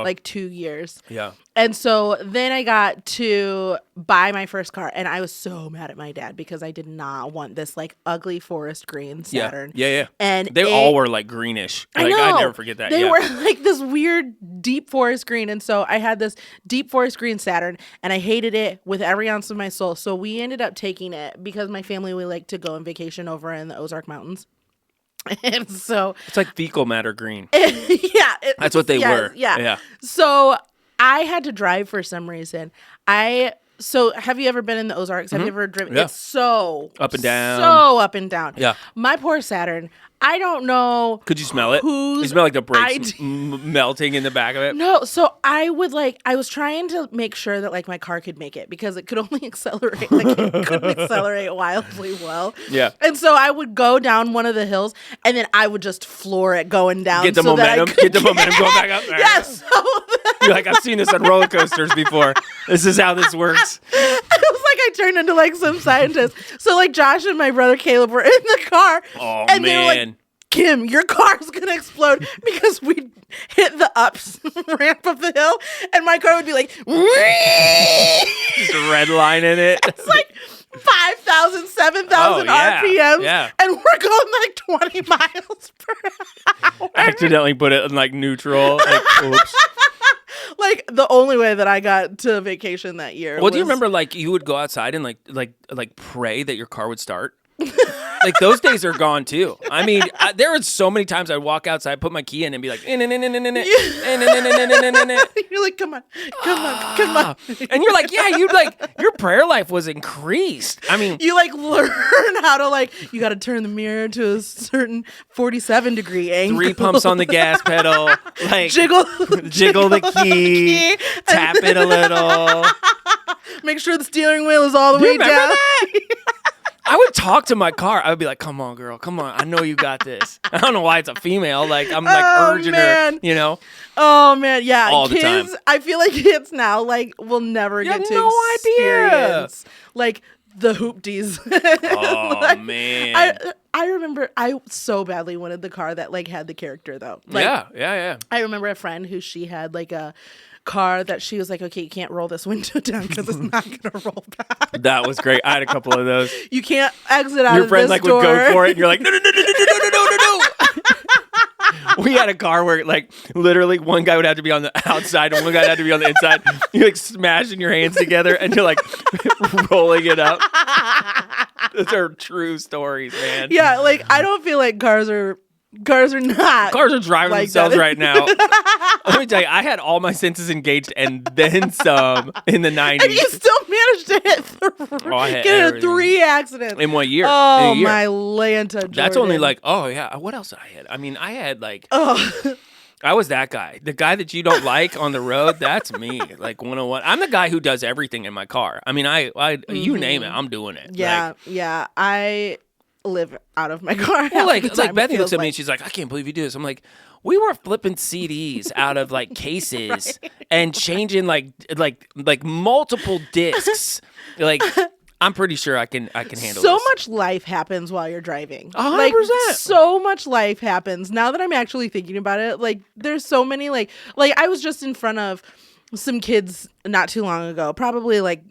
like 2 years. yeah. And so then I got to buy my first car, and I was so mad at my dad because I did not want this like ugly forest green Saturn. Yeah. And They all were like greenish. Like, I know. I'd never forget that. They Yeah. were like this weird deep forest green. And so I had this deep forest green Saturn, and I hated it with every ounce of my soul. So we ended up taking it because my family, we like to go on vacation over in the Ozark Mountains. And so It's like fecal matter green. that's what they were. Yeah. So I had to drive for some reason. So have you ever been in the Ozarks? Have you ever driven? Yeah. It's so Up and down. So up and down. Yeah. My poor Saturn. I don't know. Could you smell it? Whose You smell like the brakes melting in the back of it? No, so I was trying to make sure that like my car could make it because it could only accelerate, like it couldn't accelerate wildly well. Yeah. And so I would go down one of the hills and then I would just floor it going down. Get the so that I momentum. could Get the momentum going back up. Yes. So You're like, I've seen this on roller coasters before. This is how this works. it was like I turned into like some scientist. So like Josh and my brother Caleb were in the car. Oh, and they were like, man. "Kim, your car's gonna explode," because we hit the ups ramp of the hill, and my car would be like, Just a red line in it. it's like 5,000, 7,000 Oh, yeah, RPMs, yeah. and we're going like 20 miles per hour. Accidentally put it in like neutral. Like, oops. Like the only way that I got to vacation that year. Well, do you remember like you would go outside and like pray that your car would start? Like those days are gone too. I mean, there were so many times I'd walk outside, put my key in, and be like, You're like, come on. and you're like, yeah, you like your prayer life was increased. I mean, You like learn how to like, you got to turn the mirror to a certain 47-degree angle. 3 pumps on the gas pedal, like Jiggle the key, tap it a little. Make sure the steering wheel is all the way Remember down. that? I would talk to my car. I would be like, "Come on, girl, come on. I know you got this." I don't know why it's a female. Like I'm like urging man. her, you know. Oh man, yeah. All the Kids, time. I feel like kids now like will never You get have to no idea. experience like the hoopties. Oh Like, man. I remember I so badly wanted the car that like had the character though. Like, yeah. I remember a friend who she had like a car that she was like, "Okay, you can't roll this window down because it's not gonna roll back. That was great. I had a couple of those. You can't exit out Your of friend this like door." would go for it, and you're like, no. We had a car where like literally one guy would have to be on the outside and one guy had to be on the inside. You're like smashing your hands together and you're like rolling it up. Those are true stories, man. Yeah, like I don't feel like cars are not. Cars are driving like themselves that. right now. Let me tell you, I had all my senses engaged and then some in the 90s. And you still managed to hit I had get into everything. 3 accidents. In 1 year. Oh, in a year. my Lanta, Jordan. That's only like, oh yeah. What else did I hit? I mean, I had like, Oh. I was that guy. The guy that you don't like on the road, that's me. Like 101. I'm the guy who does everything in my car. I mean, you name it, I'm doing it. Yeah, yeah. I live out of my car. Well, half the like time, Bethany it looks at feels me and she's like, I can't believe you do this. I'm like, we were flipping CDs out of like cases and changing like multiple discs. Like, I'm pretty sure I can handle so this. much life happens while you're driving. 100%. Like, so much life happens. Now that I'm actually thinking about it, like there's so many like I was just in front of some kids not too long ago, probably like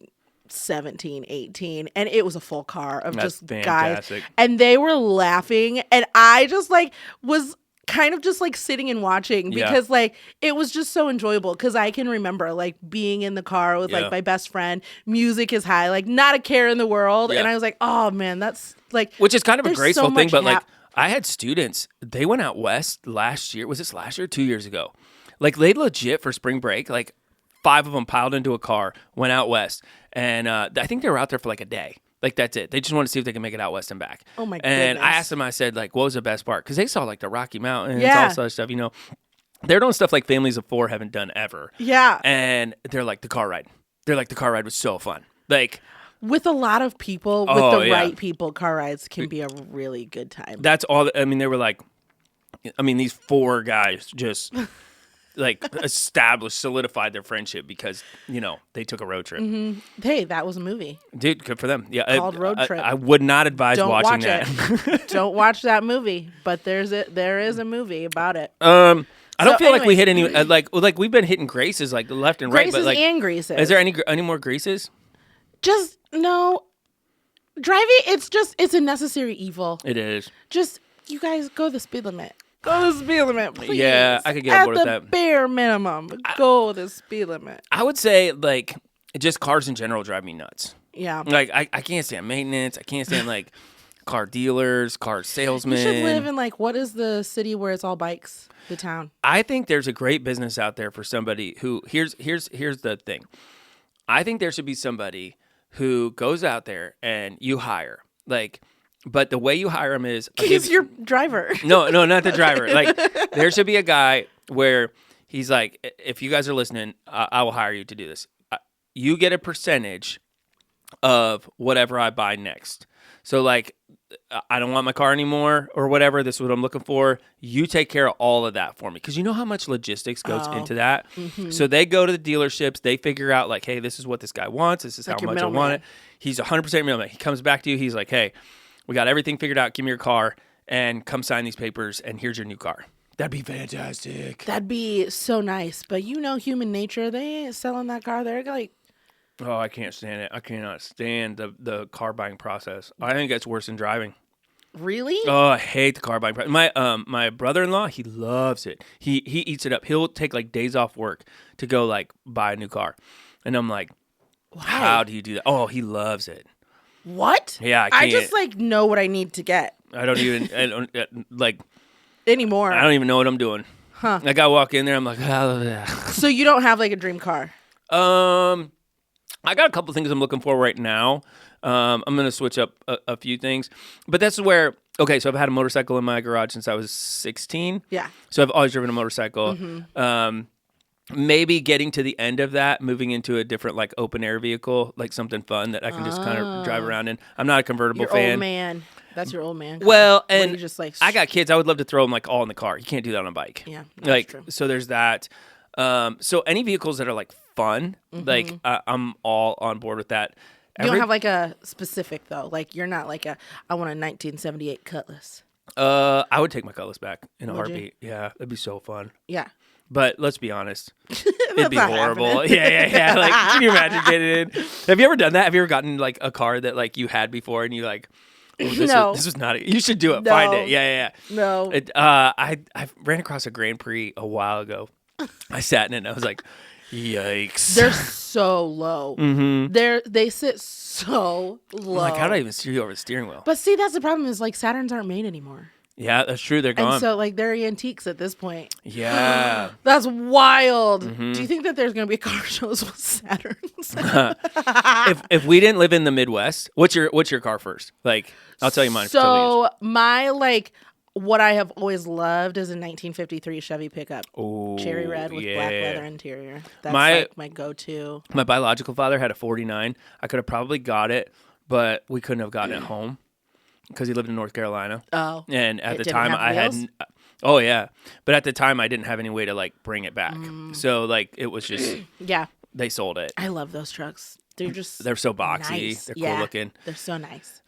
17, 18, and it was a full car of That's just fantastic. guys, and they were laughing, and I just like was kind of just like sitting and watching Yeah. because like it was just so enjoyable because I can remember like being in the car with Yeah. like my best friend, music is high, like not a care in the world. Yeah. And I was like, oh man, that's like, Which is kind of a there's graceful so thing, much but like I had students, they went out west last year. Was this last year or 2 years ago? Like they legit for spring break, like 5 of them piled into a car, went out west. And I think they were out there for like a day. Like that's it. They just want to see if they can make it out west and back. Oh my And I goodness. asked them, I said, like, what was the best part? Because they saw like the Rocky Mountains, Yeah. all this other stuff, you know. They're doing stuff like families of 4 haven't done ever. Yeah. And they're like, the car ride. They're like, the car ride was so fun. Like, With a lot of people, with Oh, the yeah. right people, car rides can be a really good time. that's all. I mean, they were like, I mean, these 4 guys just like solidified their friendship because, you know, they took a road trip. Hey, that was a movie. Dude, good for them. Yeah. Called Road Trip. I would not advise Don't watching watch that. it. Don't watch that movie. But there is a movie about it. I don't So feel like we anyways. hit any like we've been hitting graces like left and right, Graces but like, and greases. is there any more graces? Just no driving? It's a necessary evil. It is. Just you guys go the speed limit. Go the speed limit, please. Yeah, I could get on board with At that. the bare minimum, go the speed limit. I would say like just cars in general drive me nuts. Yeah. Like I can't stand maintenance. I can't stand like car dealers, car salesmen. You should live in like what is the city where it's all bikes? The town. I think there's a great business out there for somebody who here's the thing. I think there should be somebody who goes out there and you hire like, but the way you hire them is He's your driver. no, not the driver. Like there should be a guy where he's like, if you guys are listening, I will hire you to do this. You get a percentage of whatever I buy next. So like, I don't want my car anymore or whatever. This is what I'm looking for. You take care of all of that for me. Because you know how much logistics goes into that. Mm-hmm. So they go to the dealerships. They figure out like, hey, this is what this guy wants. This is Like how your much I middleman. want it. He's 100% middleman. He comes back to you. He's like, hey, we got everything figured out. Give me your car and come sign these papers. And here's your new car. That'd be fantastic. That'd be so nice. But you know human nature. They ain't selling that car. They're like, Oh, I can't stand it. I cannot stand the car buying process. I think it's worse than driving. really? Oh, I hate the car buying process. My brother-in-law, he loves it. He eats it up. He'll take like days off work to go like buy a new car. And I'm like, how do you do that? Oh, he loves it. What? Yeah, I I can't. just like know what I need to get I don't even anymore. I don't even know what I'm doing. Huh. Like I walk in there, I'm like, oh, So you don't have like a dream car? I got a couple things I'm looking for right now. I'm going to switch up a few things. But that's where, okay, so I've had a motorcycle in my garage since I was 16. Yeah. So I've always driven a motorcycle. Maybe getting to the end of that, moving into a different like open air vehicle, like something fun that I can just kind of drive around in. I'm not a convertible Your fan. old man. That's your old man car. Well, Where and you just like I got kids. I would love to throw them like all in the car. You can't do that on a bike. Yeah, that's like true. so. There's that. So any vehicles that are like fun, like I'm all on board with that. You don't have like a specific though. Like you're not like I want a 1978 Cutlass. I would take my Cutlass back in a Would you? heartbeat. Yeah, that'd be so fun. Yeah. But let's be honest, it'd be not horrible. happening. Yeah. Like, can you imagine getting in? Have you ever done that? Have you ever gotten like a car that like you had before and you like, oh, No. this was not. You should do it. No. Find it. Yeah. No. I ran across a Grand Prix a while ago. I sat in it and I was like, yikes. They're so low. They sit so low. Like, how do I even steer you over the steering wheel? But see, that's the problem is like Saturns aren't made anymore. Yeah, that's true. They're gone. And so like they're antiques at this point. Yeah. That's wild. Do you think that there's going to be car shows with Saturns? if we didn't live in the Midwest, what's your car first? Like, I'll tell you mine. So my like what I have always loved is a 1953 Chevy pickup. Oh, Cherry red with black yeah. leather interior. That's My- like my go-to. My biological father had a 49. I could have probably got it, but we couldn't have gotten it home because he lived in North Carolina. Oh. And at It the didn't time, have I wheels? hadn't. Oh yeah, but at the time, I didn't have any way to like bring it back. So like, it was just Yeah. they sold it. I love those trucks. They're just They're so boxy. nice. They're Yeah. cool looking. They're so nice.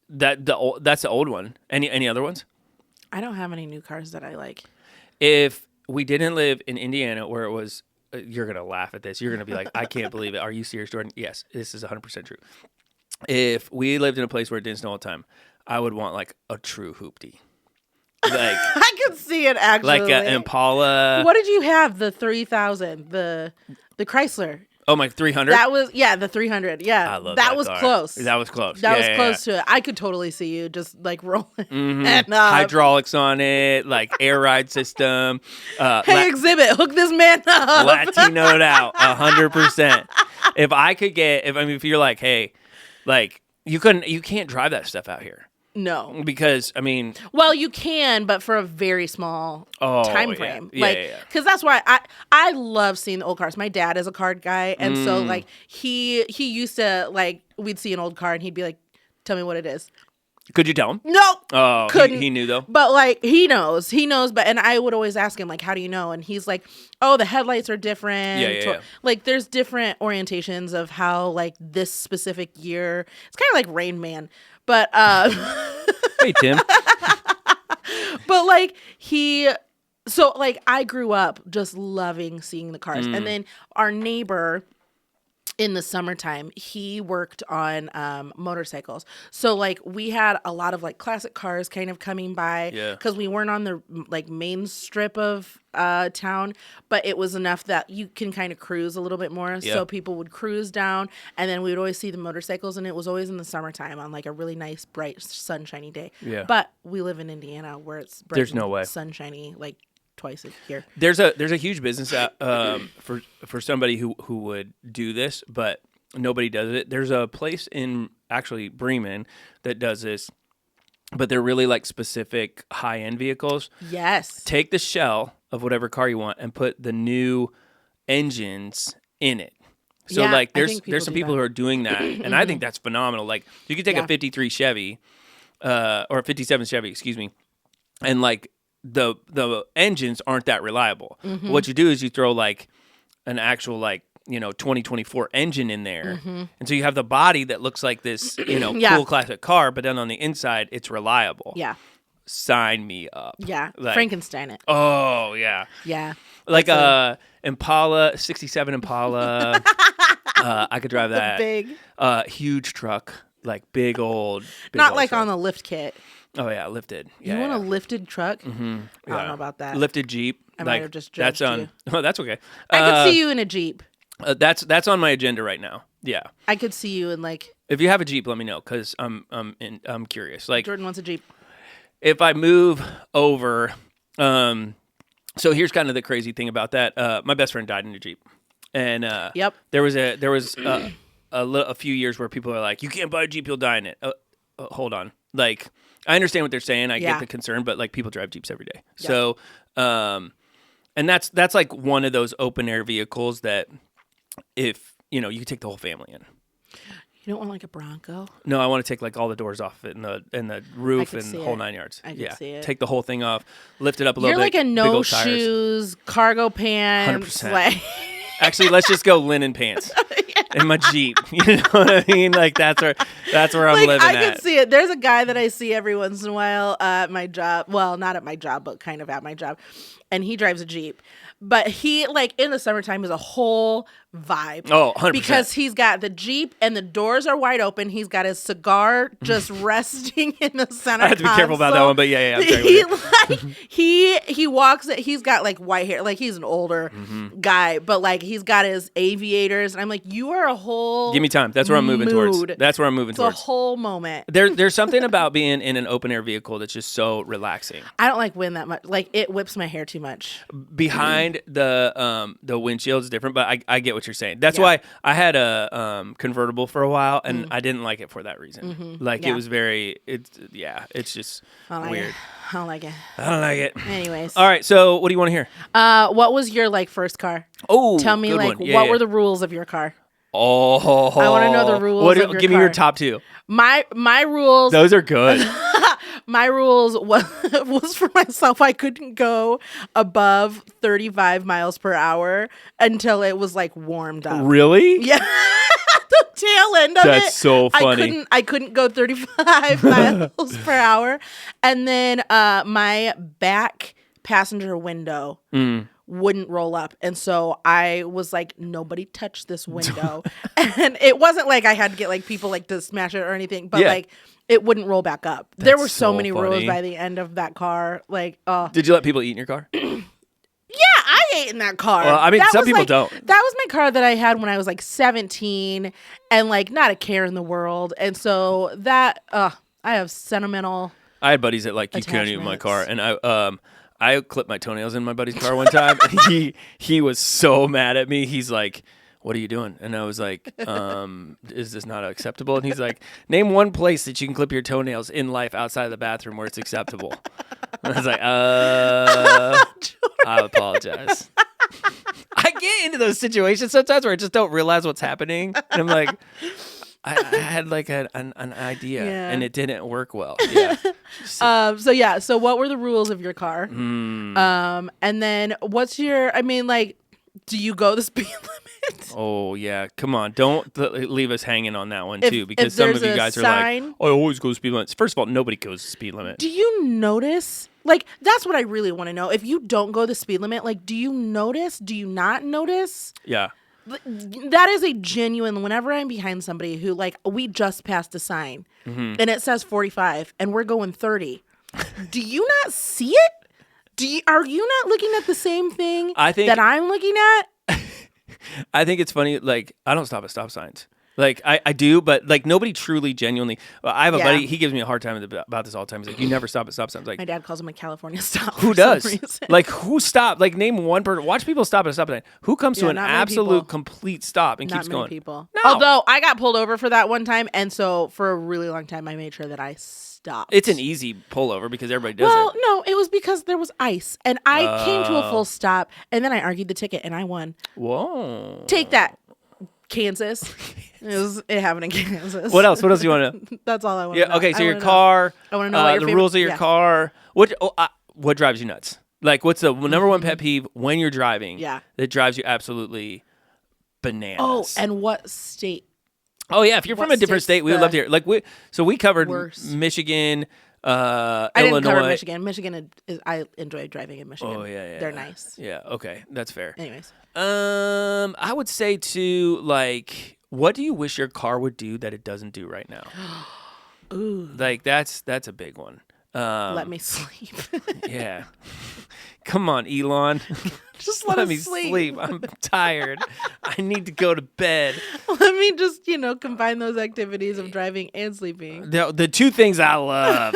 That's the old one. Any other ones? I don't have any new cars that I like. If we didn't live in Indiana, where it was, you're gonna laugh at this. You're gonna be like, I can't believe it. Are you serious, Jordan? Yes, this is 100% true. If we lived in a place where it didn't snow all the time, I would want like a true hoopty. Like I could see it actually. like an Impala. What did you have? The 3000, the Chrysler. Oh, my 300. That was the 300. Yeah, I love that was car. close. That was close. That was close to it. I could totally see you just like rolling. And, hydraulics on it, like air ride system. Hey, exhibit, hook this man up. Latinoed out 100%. If you're like, hey, like you can't drive that stuff out here. No, because I mean, well, you can, but for a very small time frame. Yeah. Because that's why I love seeing the old cars. My dad is a car guy, and so like he used to like we'd see an old car and he'd be like, "Tell me what it is." Could you tell him? No. Oh, couldn't. He knew though. But like he knows. But and I would always ask him like, "How do you know?" And he's like, "Oh, the headlights are different." Yeah. Like there's different orientations of how like this specific year. It's kind of like Rain Man. But hey Tim. But like so like I grew up just loving seeing the cars. And then our neighbor in the summertime, he worked on motorcycles. So like we had a lot of like classic cars kind of coming by because we weren't on the like main strip of town, but it was enough that you can kind of cruise a little bit more. Yeah. So people would cruise down, and then we would always see the motorcycles, and it was always in the summertime on like a really nice, bright, sunshiny day. Yeah. But we live in Indiana where it's bright. There's no way. Sunshiny like twice a year. There's a huge business for somebody who would do this, but nobody does it. There's a place in actually Bremen that does this, but they're really like specific high end vehicles. Yes. Take the shell of whatever car you want and put the new engines in it. So like there's some people who are doing that, and I think that's phenomenal. Like you could take a 53 Chevy or a 57 Chevy, excuse me, and like the engines aren't that reliable. What you do is you throw like an actual like 2024 engine in there, and so you have the body that looks like this cool classic car, but then on the inside it's reliable. Yeah. Sign me up. Yeah. Like, Frankenstein it. Oh yeah. Yeah. Like Impala, 67 Impala. I could drive that. Big. Huge truck, like big old. Not like on the lift kit. Oh yeah, lifted. Yeah, you want a lifted truck? I don't know about that. Lifted Jeep. I might have just judged that's on. you. Oh, that's okay. I could see you in a Jeep. That's on my agenda right now. Yeah. I could see you in like. If you have a Jeep, let me know because I'm curious. Like Jordan wants a Jeep. If I move over, so here's kind of the crazy thing about that. My best friend died in a Jeep, and there was a few years where people are like, you can't buy a Jeep, you'll die in it. Hold on, like. I understand what they're saying. I get the concern, but like people drive Jeeps every day. Yeah. So, and that's like one of those open air vehicles that if, you can take the whole family in. You don't want like a Bronco? No, I want to take like all the doors off it and the roof and the whole 9 yards. I can see it. Take the whole thing off, lift it up a little bit. You're like a no shoes, cargo pants. 100%. Like Actually, let's just go linen pants. In my Jeep, you know what I mean? Like that's where I'm living at. I can see it. There's a guy that I see every once in a while at my job. Well, not at my job, but kind of at my job. And he drives a Jeep. But he, like, in the summertime is a whole vibe. Oh, 100%. Because he's got the Jeep and the doors are wide open. He's got his cigar just resting in the center I have to be careful about that one, but yeah. He walks, he's got, like, white hair. Like, he's an older guy. But, like, he's got his aviators. And I'm like, you are a whole Give me time. That's where I'm moving towards. That's where I'm moving towards. It's a whole moment. There's something about being in an open air vehicle that's just so relaxing. I don't like wind that much. Like, it whips my hair too much. Behind the windshield is different, but I get what you're saying. That's why I had a convertible for a while, and I didn't like it for that reason. Like it was it's just weird. I don't like it. I don't like it. Anyways. All right, so what do you want to hear? What was your like first car? Oh, tell me like what were the rules of your car? Oh, I want to know the rules of your give car. me your top two. My rules. Those are good. My rules was for myself. I couldn't go above 35 miles per hour until it was like warmed up. Really? Yeah. The tail end of it. That's so funny. I couldn't go 35 miles per hour. And then my back passenger window wouldn't roll up. And so I was like, nobody touch this window. And it wasn't like I had to get like people like to smash it or anything, but like it wouldn't roll back up. There were so many rules by the end of that car. Like, did you let people eat in your car? Yeah, I ate in that car. Well, I mean, some people don't. That was my car that I had when I was like 17 and like not a care in the world. And so that, I have sentimental. I had buddies that like, you couldn't eat in my car. And I clipped my toenails in my buddy's car one time. And he was so mad at me. He's like, what are you doing? And I was like, is this not acceptable? And he's like, name one place that you can clip your toenails in life outside of the bathroom where it's acceptable. And I was like, I apologize. I get into those situations sometimes where I just don't realize what's happening. And I'm like, I had like an idea and it didn't work well. Yeah. So what were the rules of your car? And then what's your, I mean, like, do you go the speed limit? Oh, yeah. Come on. Don't leave us hanging on that one, too, because some of you guys are like, I always go speed limits. First of all, nobody goes speed limit. Do you notice? Like, that's what I really want to know. If you don't go the speed limit, like, do you notice? Do you not notice? Yeah. That is a genuine, whenever I'm behind somebody who, like, we just passed a sign and it says 45 and we're going 30. Do you not see it? Are you not looking at the same thing that I'm looking at? I think it's funny. Like, I don't stop at stop signs. Like, I do, but like nobody truly, genuinely. I have a buddy. He gives me a hard time about this all the time. He's like, you never stop at stop signs. Like, my dad calls them a California stop. Who does? Like, who stopped? Like, name one person. Watch people stop at a stop sign. Who comes to an absolute complete stop and keeps going? People. No. Although I got pulled over for that one time, and so for a really long time, I made sure that I stopped. It's an easy pullover because everybody does it. Well, no, it was because there was ice, and I came to a full stop, and then I argued the ticket, and I won. Whoa! Take that, Kansas. It happened in Kansas. What else? What else do you want to? That's all I want. Yeah. Okay. So your car. I want to know the rules of your car. What drives you nuts? Like, what's the number one pet peeve when you're driving? Yeah. That drives you absolutely bananas. Oh, and what state? Oh yeah, if you're from a different state, we would love to hear. Like we covered Michigan, I Illinois. didn't cover Michigan. Michigan is I enjoy driving in Michigan. Oh yeah. They're nice. Yeah. Okay, that's fair. Anyways, I would say too, like, what do you wish your car would do that it doesn't do right now? Ooh, like that's a big one. Let me sleep. Yeah. Come on, Elon. Just let me sleep. I'm tired. I need to go to bed. Let me just, combine those activities of driving and sleeping. The two things I love.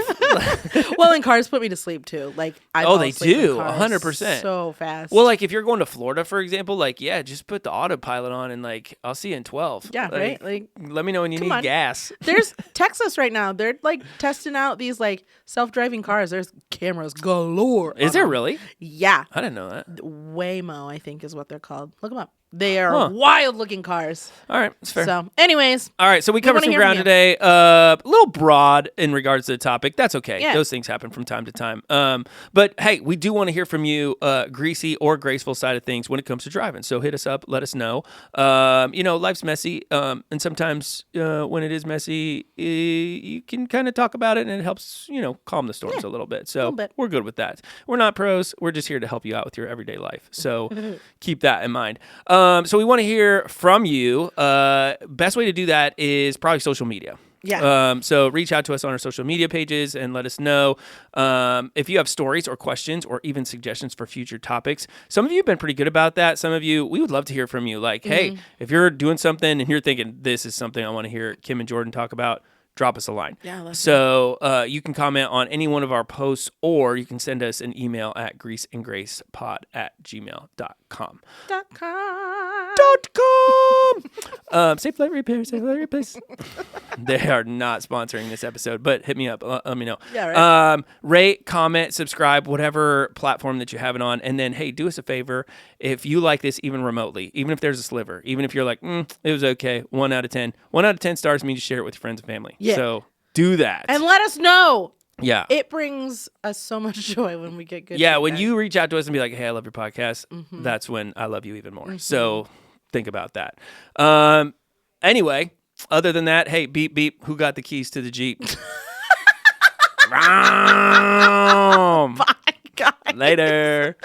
Well, and cars put me to sleep too. Like they do 100%. So fast. Well, like if you're going to Florida, for example, like just put the autopilot on and like I'll see you in 12. Yeah, right. Like let me know when you need gas. There's Texas right now. They're like testing out these like self-driving cars. There's cameras galore. Is there really? Yeah. I didn't know that. Waymo, I think is what they're called. Look them up. They are wild-looking cars. All right, that's fair. So, anyways. All right, so we covered some ground today. A little broad in regards to the topic. That's okay. Yeah. Those things happen from time to time. But, hey, we do want to hear from you, greasy or graceful side of things when it comes to driving. So hit us up. Let us know. Life's messy. And sometimes when it is messy, you can kind of talk about it, and it helps, calm the storms a little bit. So we're good with that. We're not pros. We're just here to help you out with your everyday life. So keep that in mind. So we want to hear from you. Best way to do that is probably social media. Yeah. So reach out to us on our social media pages and let us know if you have stories or questions or even suggestions for future topics. Some of you have been pretty good about that. Some of you, we would love to hear from you. Like, hey, if you're doing something and you're thinking this is something I want to hear Kim and Jordan talk about, drop us a line. Yeah, so you can comment on any one of our posts, or you can send us an email at greaseandgracepod@gmail.com. Safe Light Repair, Safe Light Replace. They are not sponsoring this episode, but hit me up. Let me know. Yeah, right. Rate, comment, subscribe, whatever platform that you have it on. And then, hey, do us a favor. If you like this even remotely, even if there's a sliver, even if you're like, it was okay, 1 out of 10. 1 out of 10 stars means you share it with your friends and family. Yeah. So do that. And let us know. Yeah. It brings us so much joy when we get good feedback. When you reach out to us and be like, hey, I love your podcast, that's when I love you even more. So think about that. Anyway, other than that, hey, beep, beep, who got the keys to the Jeep? Bye, guys. Later.